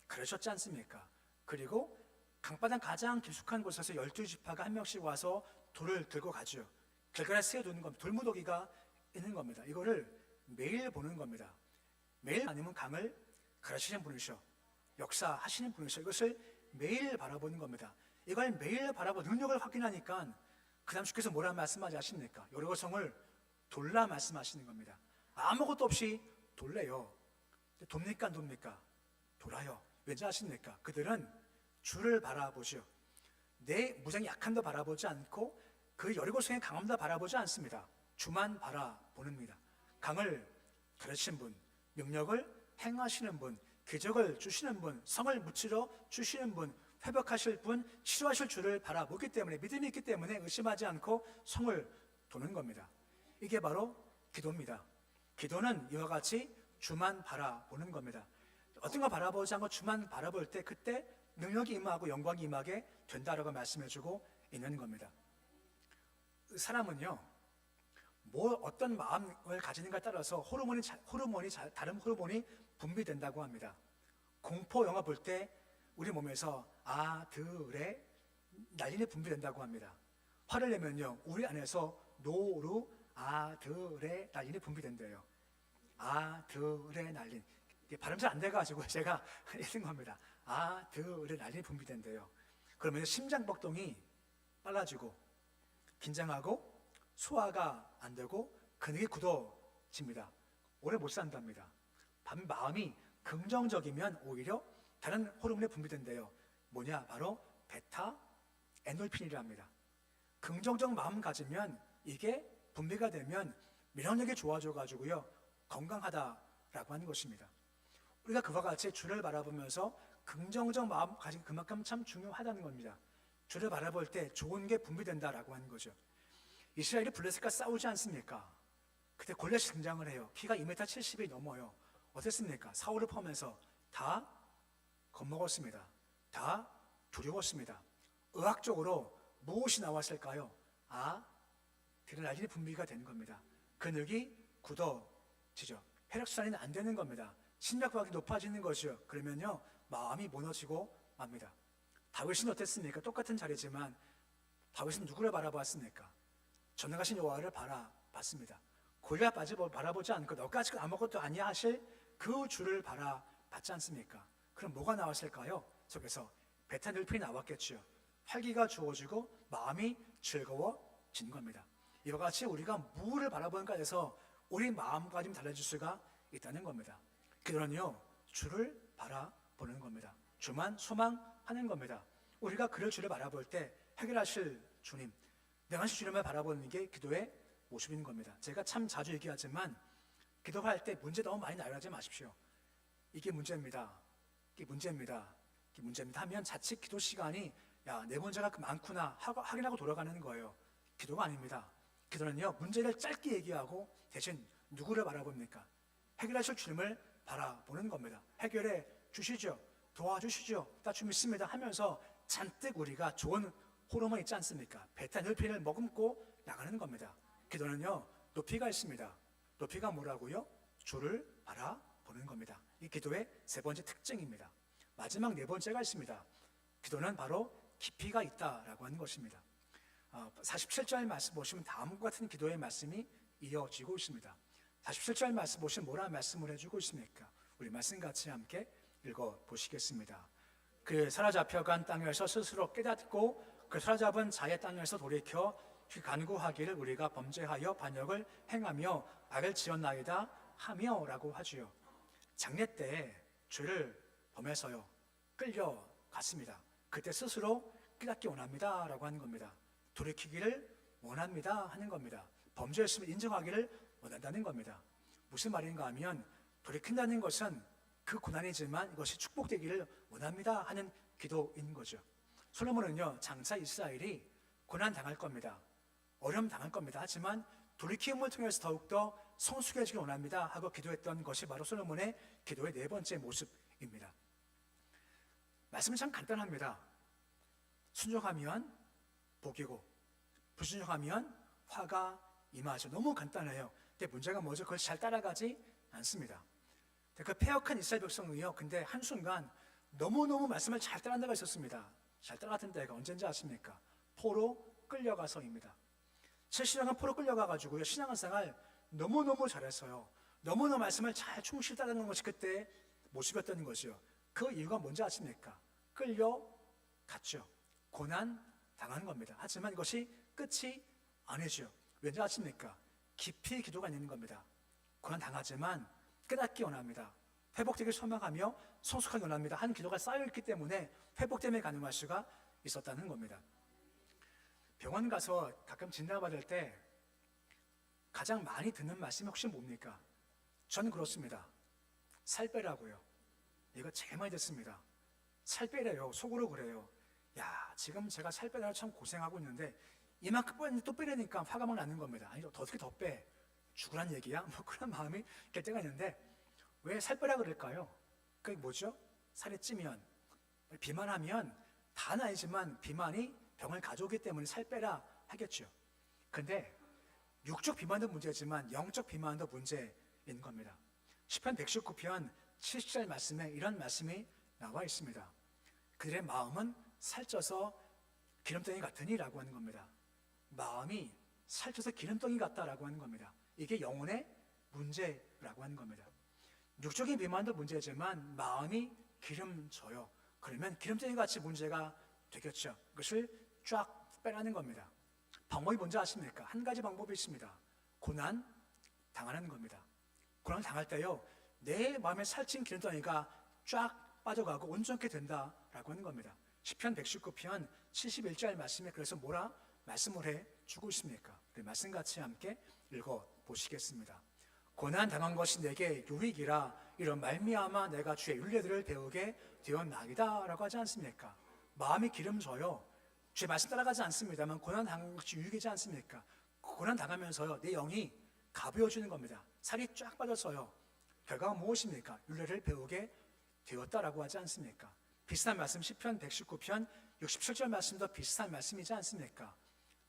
가르셨지 않습니까? 그리고 강바닥 가장 깊숙한 곳에서 12지파가 한 명씩 와서 돌을 들고 가죠. 길갈에 세워두는 겁니다. 돌무더기가 있는 겁니다. 이거를 매일 보는 겁니다. 매일 아니면 강을 가르치시는 분이셔, 역사하시는 분이셔. 이것을 매일 바라보는 겁니다. 이걸 매일 바라보고 능력을 확인하니까 그 다음 주께서 뭐라 말씀하지 않습니까? 여리고성을 돌라 말씀하시는 겁니다. 아무것도 없이 돌래요. 돕니까 안 돕니까? 돌아요. 왠지 아십니까? 그들은 주를 바라보죠. 내 무장이 약함도 바라보지 않고 그 여리고성의 강함도 바라보지 않습니다. 주만 바라보는입니다. 강을 가르치는 분, 능력을 행하시는 분, 기적을 주시는 분, 성을 무찌러 주시는 분, 회복하실 분, 치료하실 주를 바라보기 때문에, 믿음이 있기 때문에 의심하지 않고 성을 도는 겁니다. 이게 바로 기도입니다. 기도는 이와 같이 주만 바라보는 겁니다. 어떤 거 바라보지 않고 주만 바라볼 때 그때 능력이 임하고 영광이 임하게 된다라고 말씀해주고 있는 겁니다. 사람은요 어떤 마음을 가지는가에 따라서 다른 호르몬이 분비된다고 합니다. 공포 영화 볼 때 우리 몸에서 아드레 날린이 분비된다고 합니다. 화를 내면요 우리 안에서 노루 아드레 날린이 분비된대요. 아드레 날린, 발음 잘 안 돼가지고 제가 읽은 겁니다. 아드레 날린이 분비된대요. 그러면 심장박동이 빨라지고 긴장하고 소화가 안 되고 근육이 굳어집니다. 오래 못 산답니다. 마음이 긍정적이면 오히려 다른 호르몬이 분비된대요. 뭐냐? 바로 베타 엔돌핀이랍니다. 긍정적 마음 가지면 이게 분비가 되면 면역력이 좋아져가지고요 건강하다라고 하는 것입니다. 우리가 그와 같이 주를 바라보면서 긍정적 마음 가지는 그만큼 참 중요하다는 겁니다. 주를 바라볼 때 좋은 게 분비된다라고 하는 거죠. 이스라엘이 블레셋과 싸우지 않습니까? 그때 골리앗이 등장을 해요. 키가 2m 70이 넘어요. 어땠습니까? 사울을 포함해서 다 겁먹었습니다. 다 두려웠습니다. 의학적으로 무엇이 나왔을까요? 드레날린이 분비가 되는 겁니다. 근육이 굳어지죠. 혈액순환이 안 되는 겁니다. 심박박이 높아지는 것이요. 그러면요 마음이 무너지고 맙니다. 다윗은 어땠습니까? 똑같은 자리지만 다윗은 누구를 바라봤습니까? 전능하신 여호와를 바라봤습니다. 골리앗 바라보지 않고 너까지 아무것도 아니야 하실 그 주를 바라봤지 않습니까? 그럼 뭐가 나왔을까요? 속에서 베타늘필이 나왔겠죠. 활기가 주어지고 마음이 즐거워진 겁니다. 이와 같이 우리가 무엇을 바라보는가에서 우리 마음가짐이 달라질 수가 있다는 겁니다. 기도는요, 주를 바라보는 겁니다. 주만 소망하는 겁니다. 우리가 그를 주를 바라볼 때 해결하실 주님, 내가 하실 주님을 바라보는 게 기도의 모습인 겁니다. 제가 참 자주 얘기하지만 기도할 때 문제 너무 많이 나열하지 마십시오. 이게 문제입니다. 이게 문제입니다. 이게 문제입니다 하면 자칫 기도 시간이 야, 내 문제가 많구나 하고 확인하고 돌아가는 거예요. 기도가 아닙니다. 기도는요, 문제를 짧게 얘기하고 대신 누구를 바라봅니까? 해결하실 주님을 바라보는 겁니다. 해결해 주시죠. 도와주시죠. 나 주 믿습니다 하면서 잔뜩 우리가 좋은 호르몬 있지 않습니까? 베타늘핀을 머금고 나가는 겁니다. 기도는요, 높이가 있습니다. 높이가 뭐라고요? 주를 바라보는 겁니다. 이 기도의 세 번째 특징입니다. 마지막 네 번째가 있습니다. 기도는 바로 깊이가 있다라고 하는 것입니다. 47절 말씀 보시면 다음과 같은 기도의 말씀이 이어지고 있습니다. 47절 말씀 보시면 뭐라 말씀을 해주고 있습니까? 우리 말씀 같이 함께 읽어보시겠습니다. 그 사로잡혀간 땅에서 스스로 깨닫고 그 사로잡은 자의 땅에서 돌이켜 간구하기를 우리가 범죄하여 반역을 행하며 악을 지었나이다 하며 라고 하지요. 장례 때 죄를 범해서요 끌려갔습니다. 그때 스스로 깨닫기 원합니다 라고 하는 겁니다. 돌이키기를 원합니다 하는 겁니다. 범죄했으면 인정하기를 원한다는 겁니다. 무슨 말인가 하면 돌이킨다는 것은 그 고난이지만 이것이 축복되기를 원합니다 하는 기도인 거죠. 솔로몬은요, 장차 이스라엘이 고난 당할 겁니다. 어려움 당할 겁니다. 하지만 돌이킴을 통해서 더욱더 성숙해지길 원합니다 하고 기도했던 것이 바로 솔로몬의 기도의 네 번째 모습입니다. 말씀은 참 간단합니다. 순종하면 복이고 불순종하면 화가 임하죠. 너무 간단해요. 근데 문제가 뭐죠? 그걸 잘 따라가지 않습니다. 그 패역한 이스라엘 백성이요, 근데 한순간 너무너무 말씀을 잘 따라한 데가 있었습니다. 잘 따라갔던 데가 언제인지 아십니까? 포로 끌려가서입니다. 70년간 포로 끌려가가지고요, 신앙생활 너무너무 잘했어요. 너무너무 말씀을 잘 충실히 따르는 것이 그때 모습이었던 거죠. 그 이유가 뭔지 아십니까? 끌려갔죠. 고난 당한 겁니다. 하지만 이것이 끝이 아니죠. 왠지 아십니까? 깊이 기도가 있는 겁니다. 고난 당하지만 깨닫기 원합니다. 회복되길 소망하며 성숙하기 원합니다. 한 기도가 쌓여있기 때문에 회복됨에 가능할 수가 있었다는 겁니다. 병원 가서 가끔 진단받을 때 가장 많이 듣는 말씀이 혹시 뭡니까? 저는 그렇습니다. 살 빼라고요. 이거 제일 많이 듣습니다. 살 빼래요. 속으로 그래요. 야, 지금 제가 살 빼라고 참 고생하고 있는데 이만큼 빼는데 또 빼려니까 화가 막 나는 겁니다. 아니, 어떻게 더 빼? 죽으란 얘기야? 뭐 그런 마음이 들 때가 있는데 왜 살 빼라 그럴까요? 그게 뭐죠? 살이 찌면, 비만하면 다는 아니지만 비만이 병을 가져오기 때문에 살 빼라 하겠죠. 근데 육적 비만도 문제지만 영적 비만도 문제인 겁니다. 시편 119편 70절 말씀에 이런 말씀이 나와 있습니다. 그들의 마음은 살쪄서 기름덩이 같으니 라고 하는 겁니다. 마음이 살쪄서 기름덩이 같다라고 하는 겁니다. 이게 영혼의 문제라고 하는 겁니다. 육적인 비만도 문제지만 마음이 기름져요. 그러면 기름덩이 같이 문제가 되겠죠. 그것을 쫙 빼라는 겁니다. 방법이 뭔지 아십니까? 한 가지 방법이 있습니다. 고난 당하는 겁니다. 고난 당할 때요, 내 마음에 살찐 기름덩이가 쫙 빠져가고 온전케 된다라고 하는 겁니다. 시편 119편 71절 말씀에 그래서 뭐라 말씀을 해 주고 있습니까? 그 말씀 같이 함께 읽어 보시겠습니다. 고난 당한 것이 내게 유익이라 이런 말미암아 내가 주의 율례들을 배우게 되었나이다라고 하지 않습니까? 마음이 기름져요. 주의 말씀 따라가지 않습니다만 고난 당한 것이 유익이지 않습니까? 고난 당하면서요, 내 영이 가벼워지는 겁니다. 살이 쫙 빠졌어요. 결과가 무엇입니까? 율례를 배우게 되었다라고 하지 않습니까? 비슷한 말씀 시편 119편 67절 말씀도 비슷한 말씀이지 않습니까?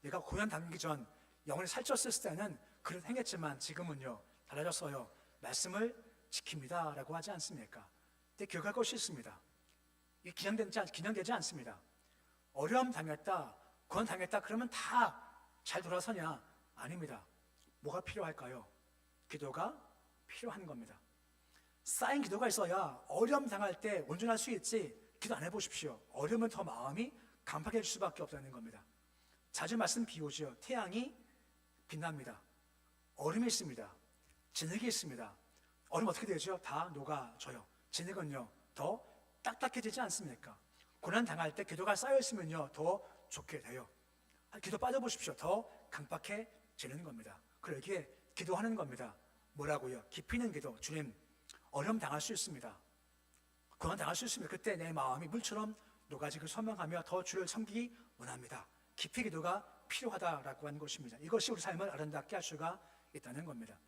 내가 고난 당기 전 영혼이 살쪘을 때는 그런 행했지만 지금은요 달라졌어요. 말씀을 지킵니다 라고 하지 않습니까? 근데 기억할 것이 있습니다. 이게 기념되지 않습니다. 어려움 당했다, 고난 당했다 그러면 다 잘 돌아서냐? 아닙니다. 뭐가 필요할까요? 기도가 필요한 겁니다. 쌓인 기도가 있어야 어려움 당할 때 온전할 수 있지, 기도 안 해보십시오. 어려우면 더 마음이 강팍해질 수밖에 없다는 겁니다. 자주 말씀 비우죠. 태양이 빛납니다. 얼음이 있습니다. 진흙이 있습니다. 얼음 어떻게 되죠? 다 녹아져요. 진흙은요 더 딱딱해지지 않습니까? 고난 당할 때 기도가 쌓여 있으면요 더 좋게 돼요. 기도 빠져보십시오. 더 강팍해지는 겁니다. 그러기에 기도하는 겁니다. 뭐라고요? 깊이 있는 기도. 주님, 어려움 당할 수 있습니다. 고난 당할 수 있습니다. 그때 내 마음이 물처럼 녹아지고 소망하며 더 주를 섬기기 원합니다. 깊이 기도가 필요하다라고 하는 것입니다. 이것이 우리 삶을 아름답게 할 수가 있다는 겁니다.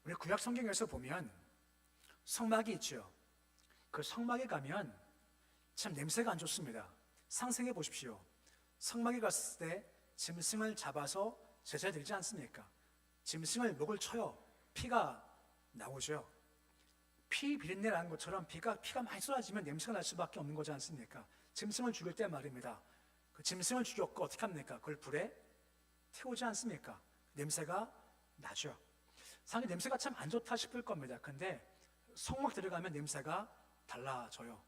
우리 구약 성경에서 보면 성막이 있죠. 그 성막에 가면 참 냄새가 안 좋습니다. 상상해 보십시오. 성막에 갔을 때 짐승을 잡아서 제사 드리지 않습니까? 짐승을 목을 쳐요. 피가 나오죠. 피 비린내라는 것처럼 피가 많이 쏟아지면 냄새가 날 수밖에 없는 거지 않습니까? 짐승을 죽일 때 말입니다. 그 짐승을 죽였고 어떻게 합니까? 그걸 불에 태우지 않습니까? 냄새가 나죠. 상당히 냄새가 참 안 좋다 싶을 겁니다. 근데 성막 들어가면 냄새가 달라져요.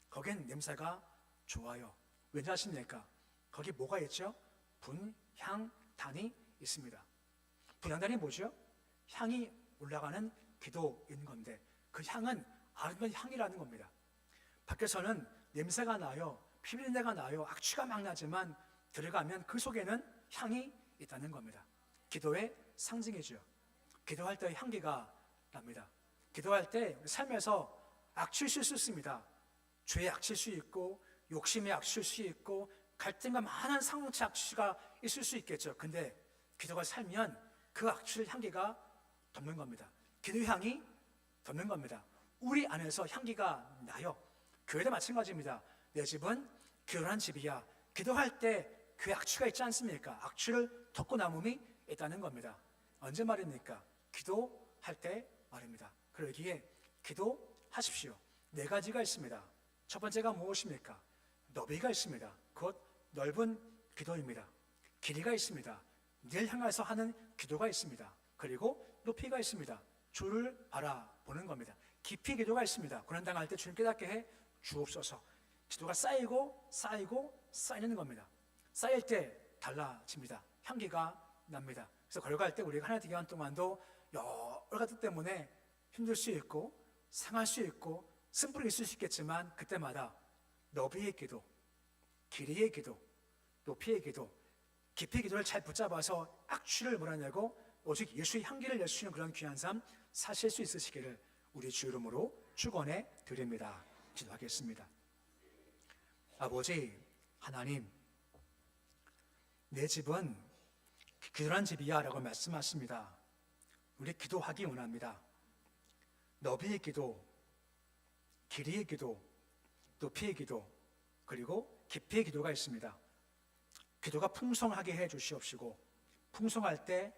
거긴 냄새가 좋아요. 왠지 아십니까? 거기 뭐가 있죠? 분, 향, 단이 있습니다. 분, 향, 단이 뭐죠? 향이 올라가는 기도인 건데 그 향은 아름다운 향이라는 겁니다. 밖에서는 냄새가 나요. 피비린내가 나요. 악취가 막 나지만 들어가면 그 속에는 향이 있다는 겁니다. 기도의 상징이죠. 기도할 때 향기가 납니다. 기도할 때 삶에서 악취일 수 있습니다. 죄의 악취일 수 있고 욕심의 악취일 수 있고 갈등과 많은 상처 악취가 있을 수 있겠죠. 근데 기도가 살면 그 악취를 향기가 덮는 겁니다. 기도의 향이 덮는 겁니다. 우리 안에서 향기가 나요. 교회도 마찬가지입니다. 내 집은 교회란 집이야. 기도할 때 교회 악취가 있지 않습니까? 악취를 덮고 남음이 있다는 겁니다. 언제 말입니까? 기도할 때 말입니다. 그러기에 기도하십시오. 4가지가 있습니다. 첫 번째가 무엇입니까? 너비가 있습니다. 곧 넓은 기도입니다. 길이가 있습니다. 늘 향해서 하는 기도가 있습니다. 그리고 높이가 있습니다. 주를 바라보는 겁니다. 깊이 기도가 있습니다. 고난당할 때 주님 깨닫게 해 주옵소서. 기도가 쌓이고 쌓이는 겁니다. 쌓일 때 달라집니다. 향기가 납니다. 그래서 걸어갈 때 우리가 하나님 기간 동안도 여러 가지 때문에 힘들 수 있고 상할 수 있고 쓴뿌리 있을 수 있겠지만 그때마다 너비의 기도, 길이의 기도, 높이의 기도, 깊이 기도를 잘 붙잡아서 악취를 몰아내고 오직 예수의 향기를 낼 수 있는 그런 귀한 삶 사실 수 있으시기를 우리 주 이름으로 축원해 드립니다. 기도하겠습니다. 아버지 하나님, 내 집은 기도란 집이야 라고 말씀하십니다. 우리 기도하기 원합니다. 너비의 기도, 길이의 기도, 높이의 기도, 그리고 깊이의 기도가 있습니다. 기도가 풍성하게 해 주시옵시고 풍성할 때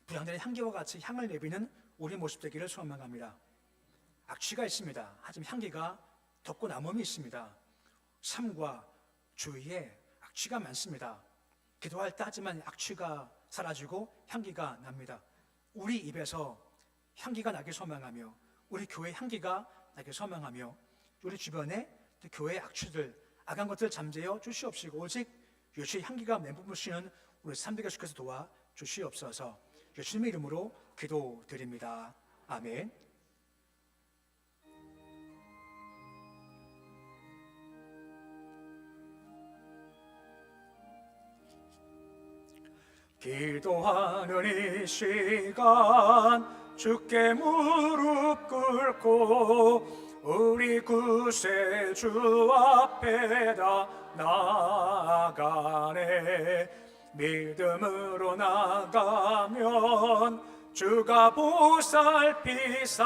부양들의 향기와 같이 향을 내비는 우리 모습 되기를 소망합니다. 악취가 있습니다. 하지만 향기가 덮고 남음이 있습니다. 삶과 주위에 악취가 많습니다. 기도할 때 하지만 악취가 사라지고 향기가 납니다. 우리 입에서 향기가 나길 소망하며 우리 교회 향기가 나길 소망하며 우리 주변에 교회의 악취들, 악한 것들 잠재워 주시옵시고 오직 예수의 향기가 내뿜으시는 우리 삼대교 주께서 도와 주시옵소서. 예수님의 이름으로 기도드립니다. 아멘. 기도하는 이 시간 주께 무릎 꿇고 우리 구세주 앞에다 나아가네. 믿음으로 나가면 주가 보살피사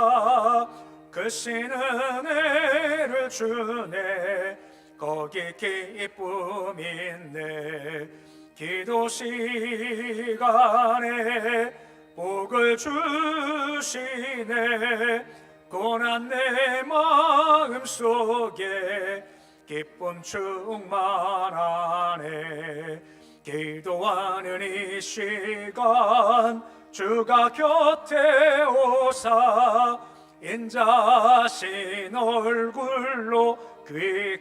크신 은혜를 주네. 거기 기쁨 있네. 기도 시간에 복을 주시네. 고난 내 마음속에 기쁨 충만하네. 기도하는 이 시간 주가 곁에 오사 인자신 얼굴로 귀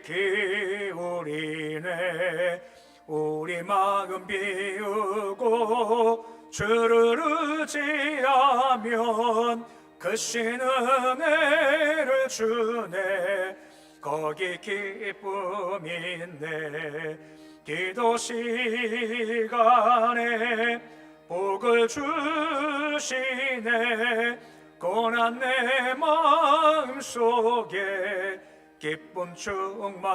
기울이네. 우리 마음 비우고 주를 의지하면 그 신 은혜를 주네. 거기 기쁨 있네. 기도 시간에 복을 주시네. 고난 내 마음속에 기쁨 충만하네.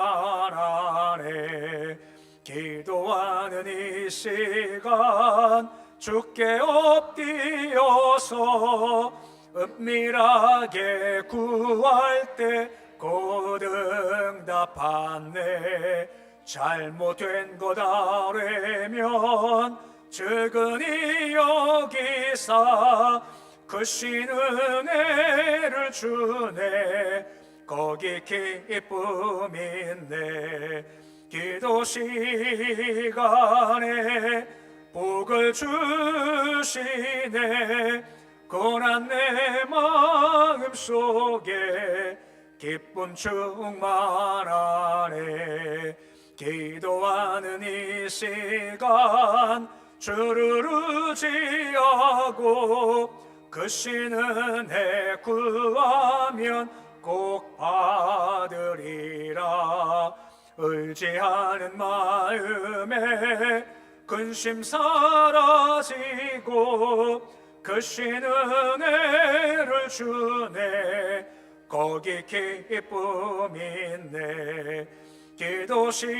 기도하는 이 시간 주께 엎드려서 은밀하게 구할 때 곧 응답하네. 잘못된 것 아뢰면 즉은히 여기사 그 신 은혜를 주네. 거기 기쁨 있네. 기도 시간에 복을 주시네. 고난 내 마음속에 기쁨 충만하네. 기도하는 이 시간 주를 의지하고 그 신 은혜 구하면 꼭 받으리라. 의지하는 마음에 근심 사라지고 그 신 은혜를 주네. 거기 기쁨 있네. 기도 시간에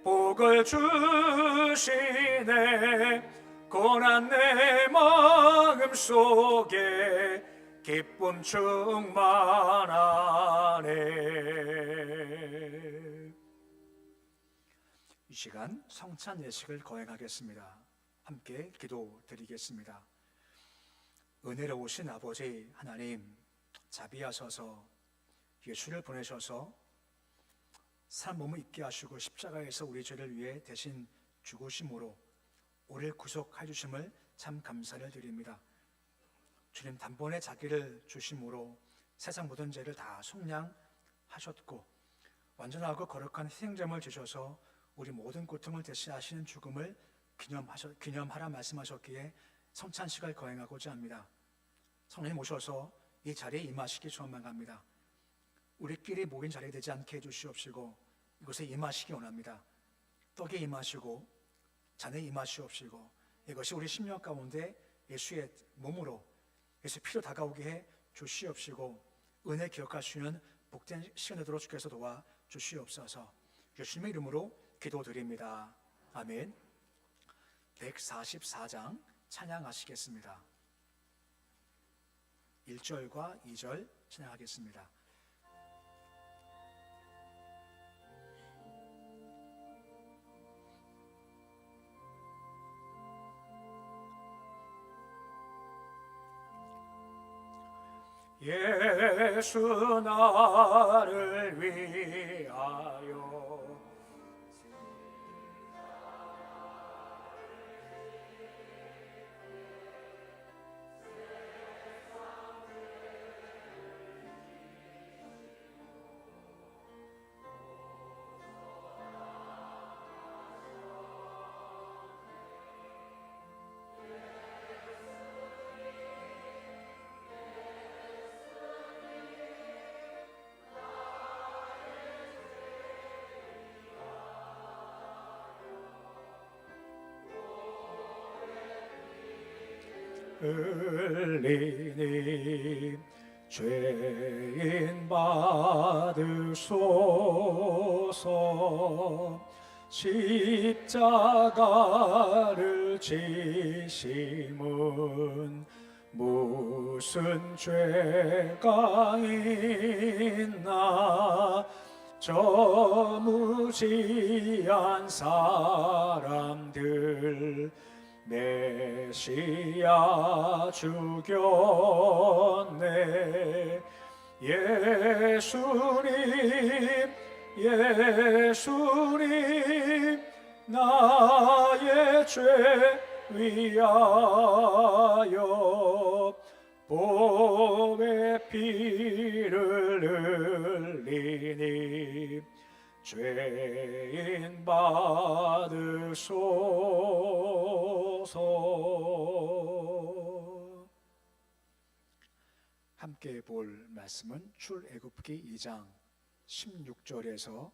복을 주시네. 고난 내 마음속에 기쁨 충만하네. 이 시간 성찬 예식을 거행하겠습니다. 함께 기도드리겠습니다. 은혜로우신 아버지 하나님, 자비하셔서 예수를 보내셔서 산 몸을 입게 하시고 십자가에서 우리 죄를 위해 대신 죽으심으로 우리를 구속해 주심을 참 감사를 드립니다. 주님, 단번에 자기를 주심으로 세상 모든 죄를 다 속량하셨고 완전하고 거룩한 희생점을 주셔서 우리 모든 고통을 대신하시는 죽음을 기념하라 말씀하셨기에 성찬식을 거행하고자 합니다. 성령님 오셔서 이 자리에 임하시기 소망합니다. 우리끼리 모인 자리에 되지 않게 해주시옵시고 이곳에 임하시기 원합니다. 떡에 임하시고 잔에 임하시옵시고 이것이 우리 심령 가운데 예수의 몸으로 예수의 피로 다가오게 해 주시옵시고 은혜 기억하시는 복된 시간 되도록 주께서 도와 주시옵소서. 예수님의 이름으로 기도드립니다. 아멘. 144장 찬양하시겠습니다. 1절과 2절 찬양하겠습니다. 예수 나를 위하여 흘리니 죄인 받으소서. 십자가를 지심은 무슨 죄가 있나. 저 무지한 사람들 메시아 죽였네. 예수님 나의 죄 위하여 복의 피를 흘리니 죄인 받으소서. 함께 볼 말씀은 출애굽기 2장 16절에서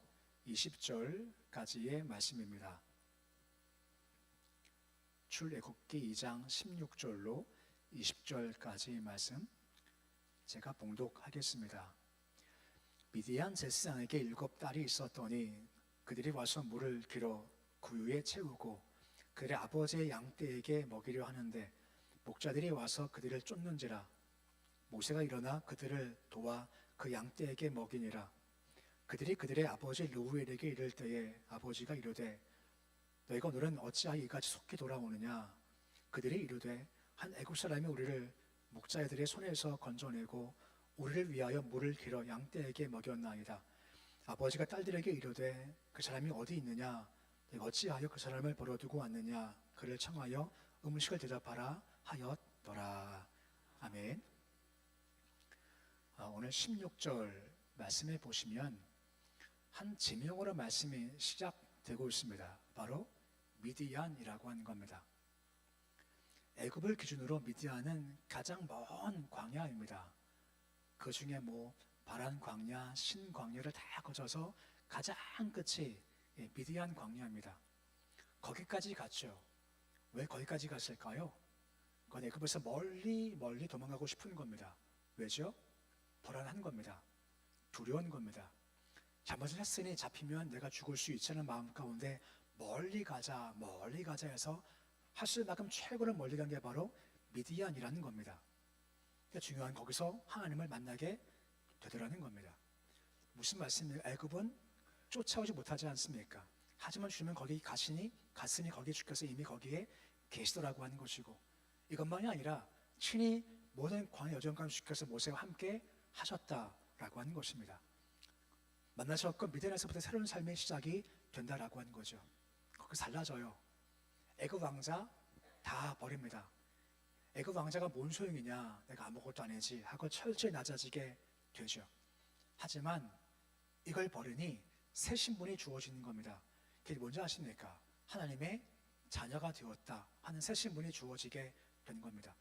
20절까지의 말씀입니다. 출애굽기 2장 16절로 20절까지의 말씀 제가 봉독하겠습니다. 미디안 제사장에게 7딸이 있었더니 그들이 와서 물을 길어 구유에 채우고 그들의 아버지의 양떼에게 먹이려 하는데 목자들이 와서 그들을 쫓는지라. 모세가 일어나 그들을 도와 그 양떼에게 먹이니라. 그들이 그들의 아버지 르우엘에게 이를 때에 아버지가 이르되 너희가 오늘은 어찌하여 이같이 속히 돌아오느냐. 그들이 이르되 한 애굽 사람이 우리를 목자들의 손에서 건져내고 우리를 위하여 물을 길어 양떼에게 먹였나이다. 아버지가 딸들에게 이르되 그 사람이 어디 있느냐. 너희가 어찌하여 그 사람을 버려두고 왔느냐. 그를 청하여 음식을 대접하라 하였더라. 아멘. 오늘 16절 말씀에 보시면 한 지명으로 말씀이 시작되고 있습니다. 바로 미디안이라고 하는 겁니다. 애굽을 기준으로 미디안은 가장 먼 광야입니다. 그 중에 바란 광야, 신 광야를 다 거쳐서 가장 끝이 미디안 광야입니다. 거기까지 갔죠. 왜 거기까지 갔을까요? 그건 애굽에서 멀리 도망가고 싶은 겁니다. 왜죠? 불안한 겁니다. 두려운 겁니다. 잘못을 했으니 잡히면 내가 죽을 수 있다는 마음 가운데 멀리 가자 해서 할 수 있는 만큼 최고로 멀리 간 게 바로 미디안이라는 겁니다. 중요한 거기서 하나님을 만나게 되더라는 겁니다. 무슨 말씀이에요? 애굽은 쫓아오지 못하지 않습니까? 하지만 주님은 거기 갔으니 거기에 주께서 이미 거기에 계시더라고 하는 것이고, 이것만이 아니라 친히 모든 광야 여정까지 주께서 모세와 함께 하셨다라고 하는 것입니다. 만나셨고 미디안에서부터 새로운 삶의 시작이 된다라고 하는 거죠. 거기서 달라져요. 애굽 왕자 다 버립니다. 애굽 왕자가 뭔 소용이냐, 내가 아무것도 아니지 하고 철저히 낮아지게 되죠. 하지만 이걸 버리니 새 신분이 주어지는 겁니다. 그게 뭔지 아십니까? 하나님의 자녀가 되었다 하는 새 신분이 주어지게 된 겁니다.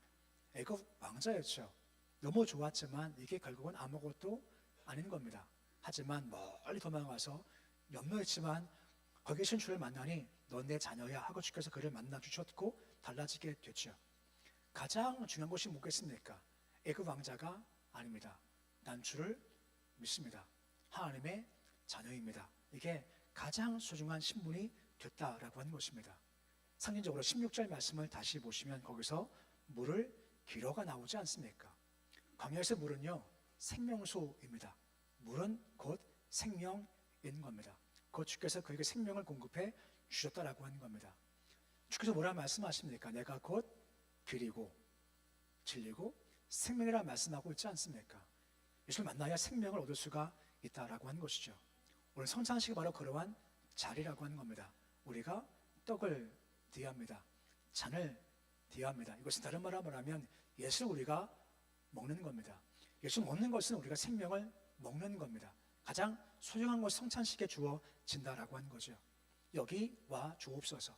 애굽 왕자였죠. 너무 좋았지만 이게 결국은 아무것도 아닌 겁니다. 하지만 멀리 도망가서 염려했지만 거기 계신 주를 만나니 넌 내 자녀야 하고 주께서 그를 만나 주셨고 달라지게 됐죠. 가장 중요한 것이 뭐겠습니까? 애굽 왕자가 아닙니다. 난 주를 믿습니다. 하나님의 자녀입니다. 이게 가장 소중한 신분이 됐다라고 하는 것입니다. 상징적으로 16절 말씀을 다시 보시면 거기서 물을 길어가 나오지 않습니까? 광야에서 물은요 생명수입니다. 물은 곧 생명인 겁니다. 곧 주께서 그에게 생명을 공급해 주셨다라고 하는 겁니다. 주께서 뭐라 말씀하십니까? 내가 곧 길이고 진리고 생명이라 말씀하고 있지 않습니까? 예수를 만나야 생명을 얻을 수가 있다라고 하는 것이죠. 오늘 성찬식이 바로 그러한 자리라고 하는 겁니다. 우리가 떡을 대합니다. 잔을 대합니다. 이것은 다른 말로 말하면 예수를 우리가 먹는 겁니다. 예수 먹는 것은 우리가 생명을 먹는 겁니다. 가장 소중한 것이 성찬식에 주어진다라고 하는 거죠. 여기 와 주옵소서.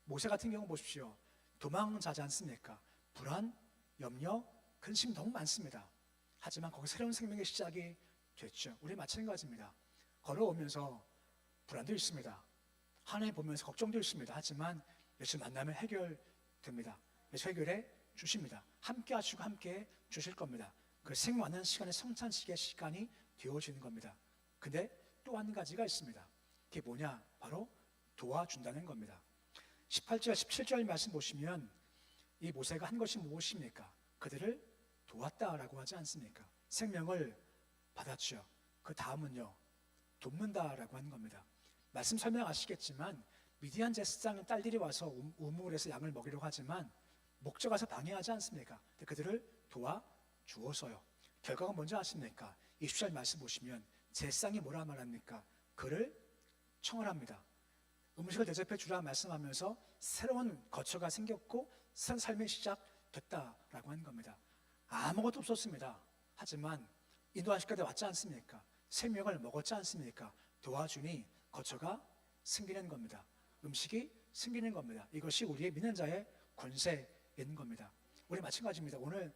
모세 같은 경우 보십시오. 도망자지 않습니까? 불안, 염려, 근심 너무 많습니다. 하지만 거기 새로운 생명의 시작이 됐죠. 우리 마찬가지입니다. 걸어오면서 불안도 있습니다. 하나님 보면서 걱정도 있습니다. 하지만 예수 만나면 해결됩니다. 예수 해결해 주십니다. 함께 하시고 함께 주실 겁니다. 그 생명하는 시간에 성찬식의 시간이 되어지는 겁니다. 근데 또 한 가지가 있습니다. 그게 뭐냐? 바로 도와준다는 겁니다. 18절, 17절 말씀 보시면 이 모세가 한 것이 무엇입니까? 그들을 도왔다라고 하지 않습니까? 생명을 받았죠. 그 다음은요, 돕는다라고 하는 겁니다. 말씀 설명하시겠지만 미디안 제사장 딸들이 와서 우물에서 양을 먹이려고 하지만 목자가 와서 방해하지 않습니까? 근데 그들을 도와주어서요. 결과가 뭔지 아십니까? 20절 말씀 보시면 제사장이 뭐라 말합니까? 그를 청을 합니다. 음식을 대접해 주라 말씀하면서 새로운 거처가 생겼고 새 삶의 시작됐다라고 하는 겁니다. 아무것도 없었습니다. 하지만 인도하실 때 왔지 않습니까? 생명을 먹었지 않습니까? 도와주니 거처가 생기는 겁니다. 음식이 생기는 겁니다. 이것이 우리의 믿는 자의 권세인 겁니다. 우리 마찬가지입니다. 오늘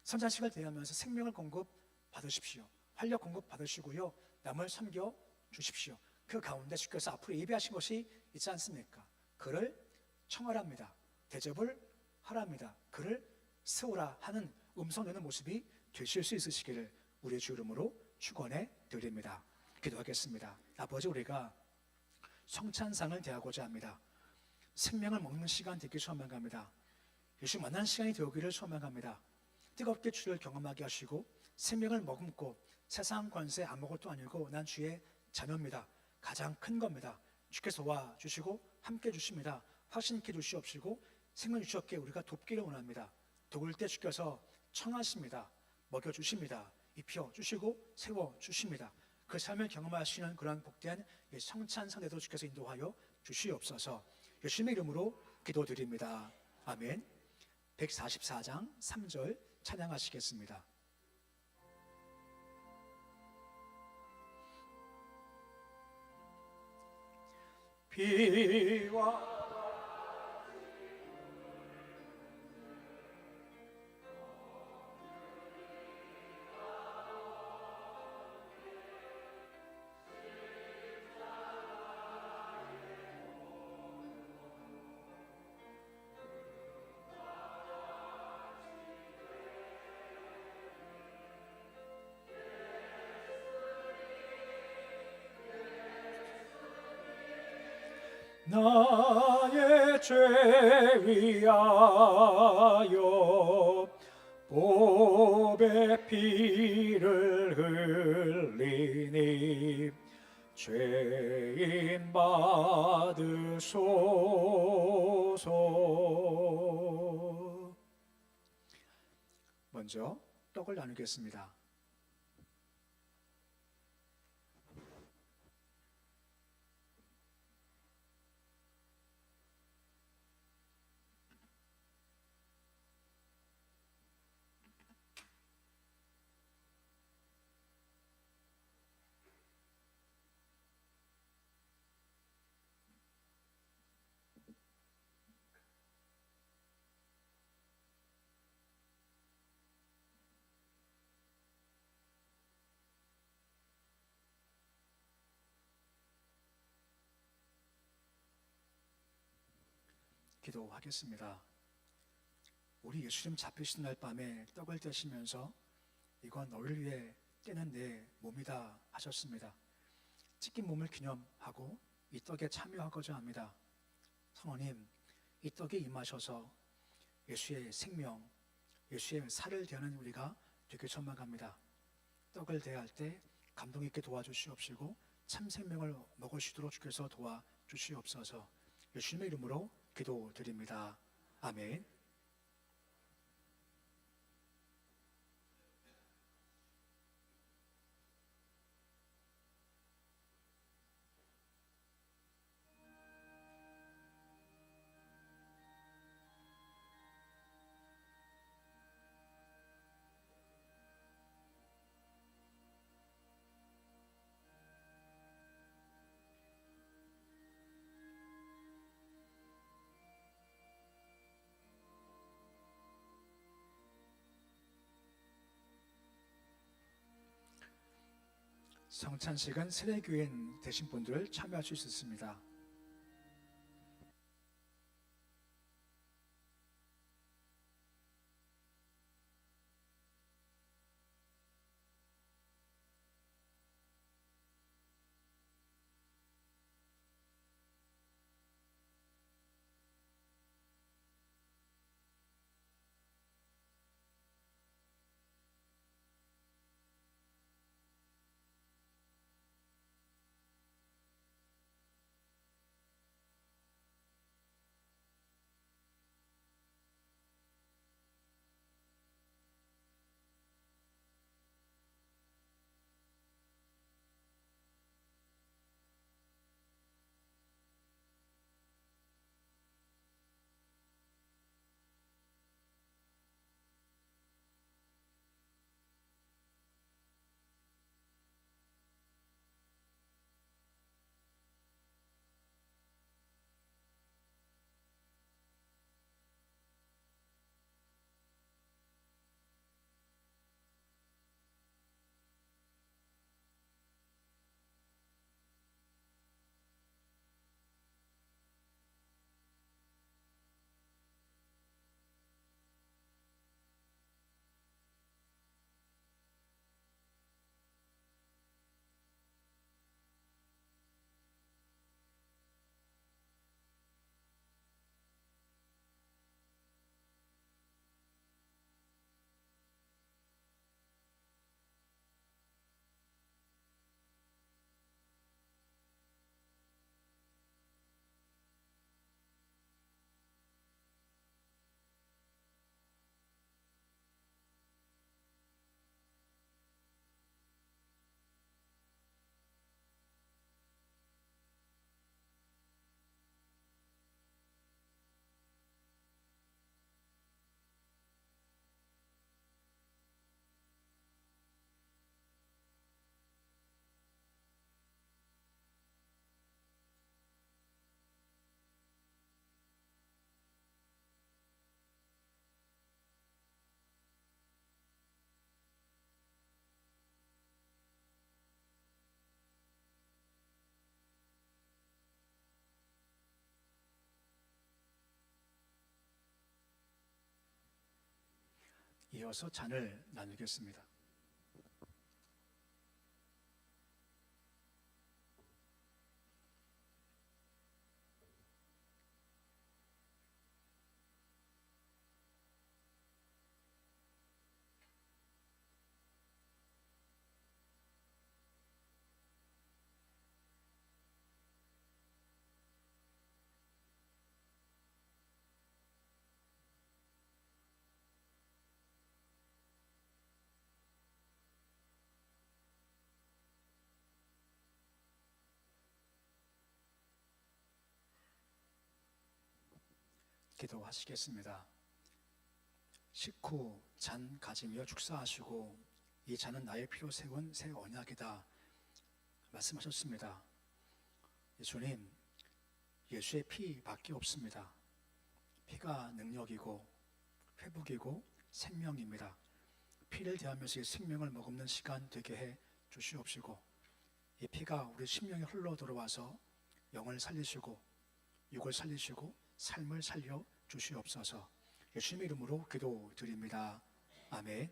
선찬식을 대하면서 생명을 공급 받으십시오. 활력 공급 받으시고요. 남을 섬겨 주십시오. 그 가운데 주께서 앞으로 예비하신 것이 있지 않습니까? 그를 청하랍니다. 대접을 하랍니다. 그를 세우라 하는 음성 내는 모습이 되실 수 있으시기를 우리의 주 이름으로 축원해 드립니다. 기도하겠습니다. 아버지, 우리가 성찬상을 대하고자 합니다. 생명을 먹는 시간 되기 소망합니다. 예수 만나는 시간이 되오기를 소망합니다. 뜨겁게 주를 경험하게 하시고 생명을 머금고 세상 권세 아무것도 아니고 난 주의 자녀입니다. 가장 큰 겁니다. 주께서 와 주시고 함께 주십니다. 확신 있게 주시옵시고 생명 주셨기에 우리가 돕기를 원합니다. 도울 때 주께서 청하십니다. 먹여주십니다. 입혀 주시고 세워 주십니다. 그 삶을 경험하시는 그런 복된 성찬상대도 주께서 인도하여 주시옵소서. 예수님의 이름으로 기도드립니다. 아멘. 144장 3절 찬양하시겠습니다. 비와 나의 죄 위하여 보배 피를 흘리니 죄인 받으소서. 먼저 떡을 나누겠습니다. 기도하겠습니다. 우리 예수님 잡히신 날 밤에 떡을 떼시면서 이건 너를 위해 떼는 내 몸이다 하셨습니다. 찢긴 몸을 기념하고 이 떡에 참여하고자 합니다. 성모님, 이 떡에 임하셔서 예수의 생명, 예수의 살을 대하는 우리가 되길 소망합니다. 떡을 대할 때 감동 있게 도와주시옵시고 참 생명을 먹으시도록 주께서 도와주시옵소서. 예수님의 이름으로 기도드립니다. 아멘. 성찬식은 세례교인 되신 분들 참여할 수 있습니다. 이어서 잔을 나누겠습니다. 기도하시겠습니다. 식후 잔 가지며 축사하시고 이 잔은 나의 피로 세운 새 언약이다 말씀하셨습니다. 예수님, 예수의 피밖에 없습니다. 피가 능력이고 회복이고 생명입니다. 피를 대하면서 이 생명을 머금는 시간 되게 해 주시옵시고 이 피가 우리 심령에 흘러 들어와서 영을 살리시고 육을 살리시고 삶을 살려 주시옵소서. 예수님의 이름으로 기도드립니다. 아멘.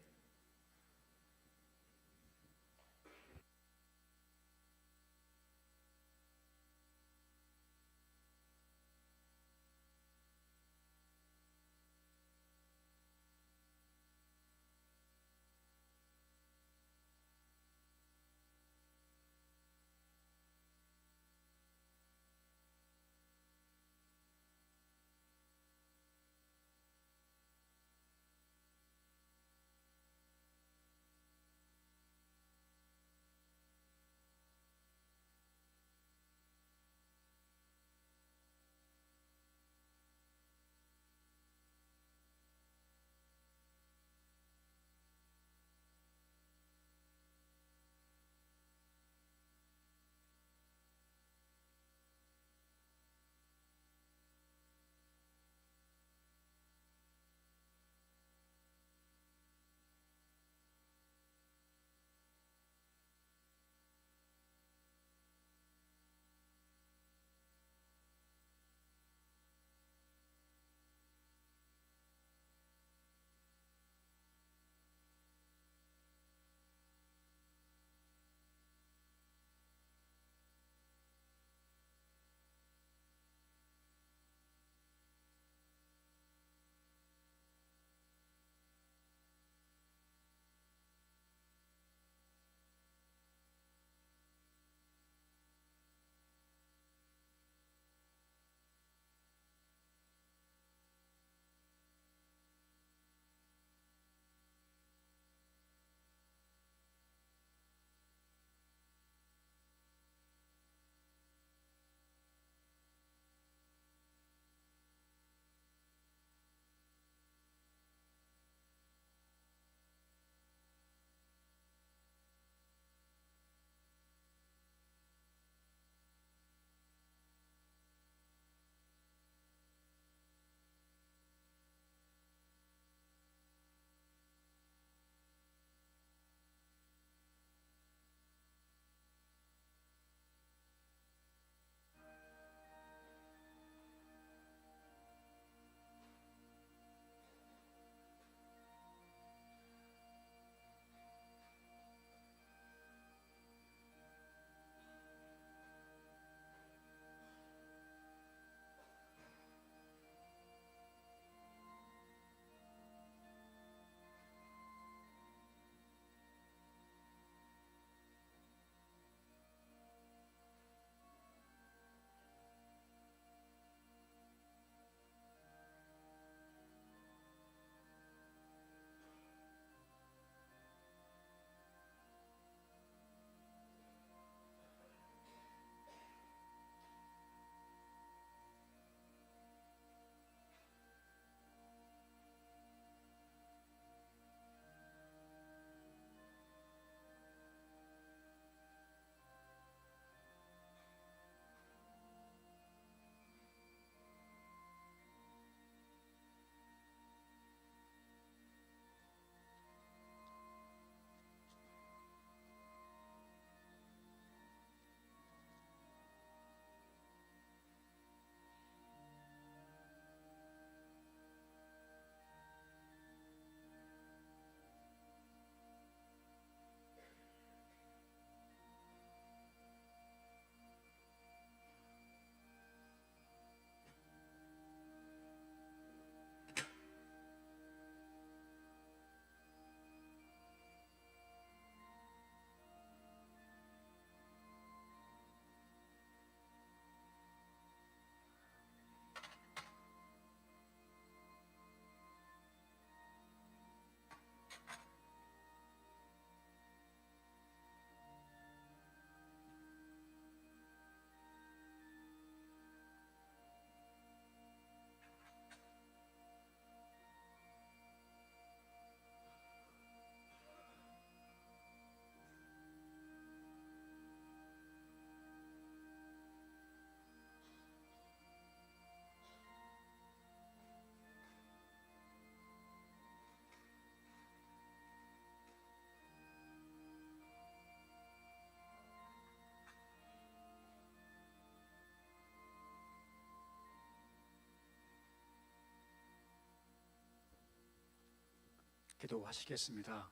기도하시겠습니다.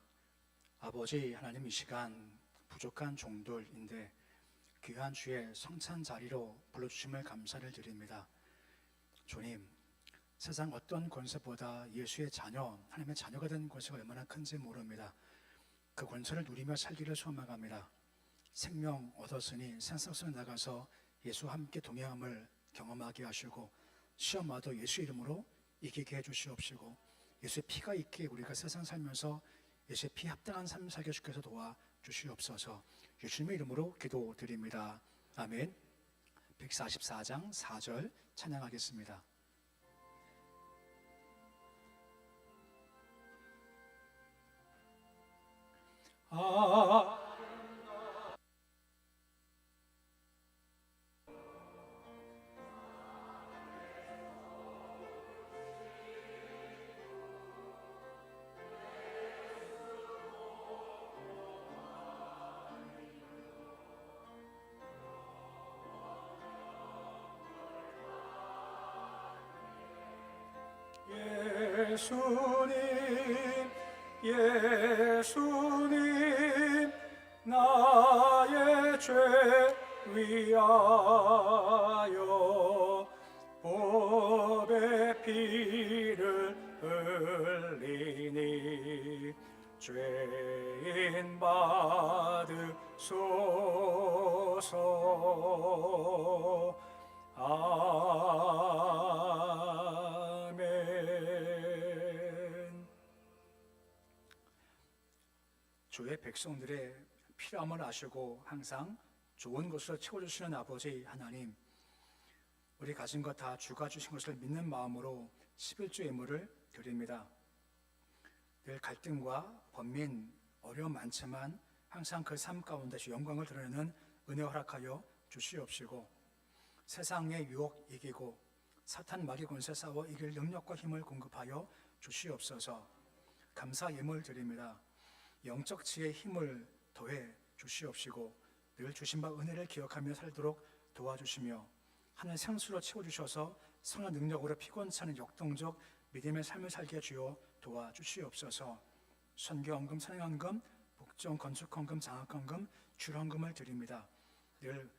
아버지 하나님, 이 시간 부족한 종들인데 귀한 주의 성찬 자리로 불러주심을 감사를 드립니다. 주님, 세상 어떤 권세보다 예수의 자녀, 하나님의 자녀가 된 권세가 얼마나 큰지 모릅니다. 그 권세를 누리며 살기를 소망합니다. 생명 얻었으니 세상 속에 나가서 예수와 함께 동행함을 경험하게 하시고 시험 와도 예수 이름으로 이기게 해주시옵시고 예수의 피가 있기에 우리가 세상 살면서 예수의 피에 합당한 삶을 살게 주께서 도와주시옵소서. 예수님의 이름으로 기도드립니다. 아멘. 144장 4절 찬양하겠습니다. 예수님 나의 죄 위하여 법의 피를 흘리니 죄인 받으소서. 아멘. 주의 백성들의 필요함을 아시고 항상 좋은 것을 채워주시는 아버지 하나님, 우리 가진 것 다 주가 주신 것을 믿는 마음으로 11조 예물을 드립니다. 늘 갈등과 번민, 어려움 많지만 항상 그 삶 가운데 주 영광을 드러내는 은혜 허락하여 주시옵시고 세상의 유혹 이기고 사탄 마귀 권세 싸워 이길 능력과 힘을 공급하여 주시옵소서. 감사 예물 드립니다. 영적 지혜의 힘을 더해 주시옵시고 늘 주신 바 은혜를 기억하며 살도록 도와주시며 하늘 생수로 채워주셔서 성령 능력으로 피곤찮은 역동적 믿음의 삶을 살게 주어 도와주시옵소서. 선교헌금, 선행헌금, 복종, 건축헌금, 장학헌금, 줄헌금을 드립니다. 늘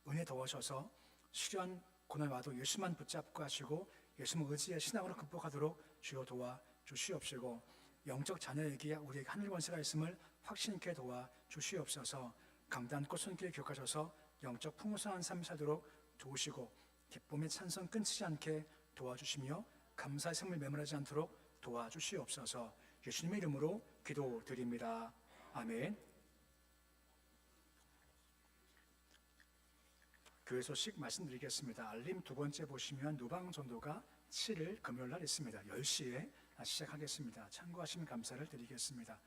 은혜 더하셔서 시련, 고난 와도 예수만 붙잡고 하시고 예수만 의지의 신앙으로 극복하도록 주여 도와주시옵시고 영적 자녀에게 우리에게 하늘 권세가 있음을 확신 있게 도와주시옵소서. 강단꽃 손길 기억하셔서 영적 풍성한 삶을 살도록 도우시고 기쁨의 찬송 끊치지 않게 도와주시며 감사의 삶을 메모하지 않도록 도와주시옵소서. 예수님의 이름으로 기도드립니다. 아멘. 교회 소식 말씀드리겠습니다. 알림 두 번째 보시면 누방전도가 7일 금요일날 있습니다. 10시에 시작하겠습니다. 참고하시면 감사를 드리겠습니다.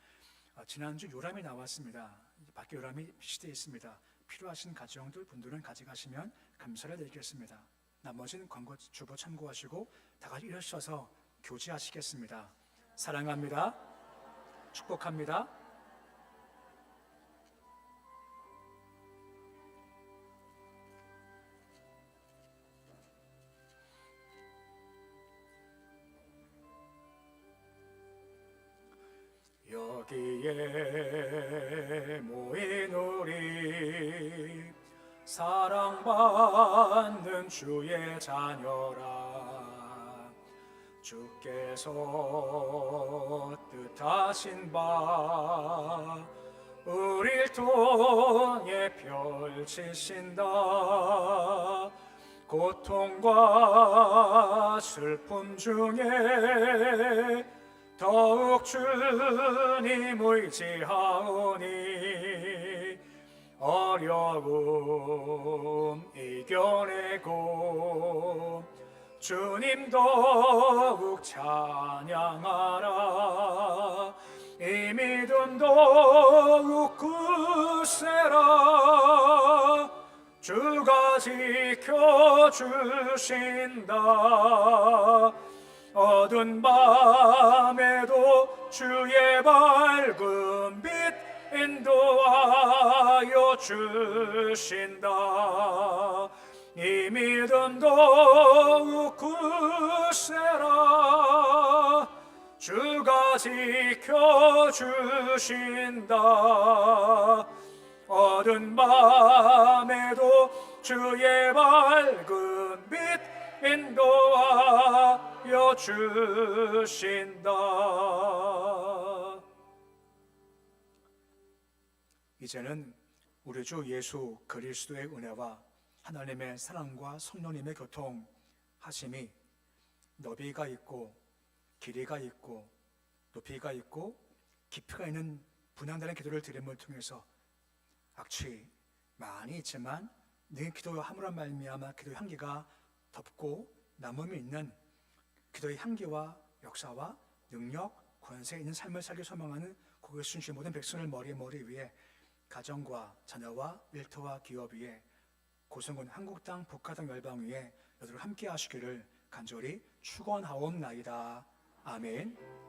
지난주 요람이 나왔습니다. 밖에 요람이 비치되어 있습니다. 필요하신 가정들 분들은 가져가시면 감사를 드리겠습니다. 나머지는 광고 주보 참고하시고 다 같이 일어서서 교제하시겠습니다. 사랑합니다. 축복합니다. 여기에 모인 우리 사랑받는 주의 자녀라. 주께서 뜻하신 바 우릴 통해 펼치신다. 고통과 슬픔 중에 더욱 주님 의지하오니 어려움 이겨내고 주님 더욱 찬양하라. 이 믿음 더욱 굳세라. 주가 지켜주신다. 어두운 밤에도 주의 밝은 빛 인도하여 주신다. 이 믿음 더욱 굳세라. 주가 지켜주신다. 어두운 밤에도 주의 밝은 빛 인도하여 주신다. 이제는 우리 주 예수 그리스도의 은혜와 하나님의 사랑과 성령님의 교통하심이 너비가 있고 길이가 있고 높이가 있고 깊이가 있는 분양되는 기도를 드림을 통해서 악취 많이 있지만 내 기도함으로 말미암아 기도의 향기가 덮고 남음이 있는 기도의 향기와 역사와 능력, 권세 있는 삶을 살기 소망하는 고개 순신 모든 백성을 머리 위에 가정과 자녀와 일터와 기업 위에 고성군 한국 땅 북한 땅 열방 위에 너희들 함께 하시기를 간절히 축원하옵나이다. 아멘.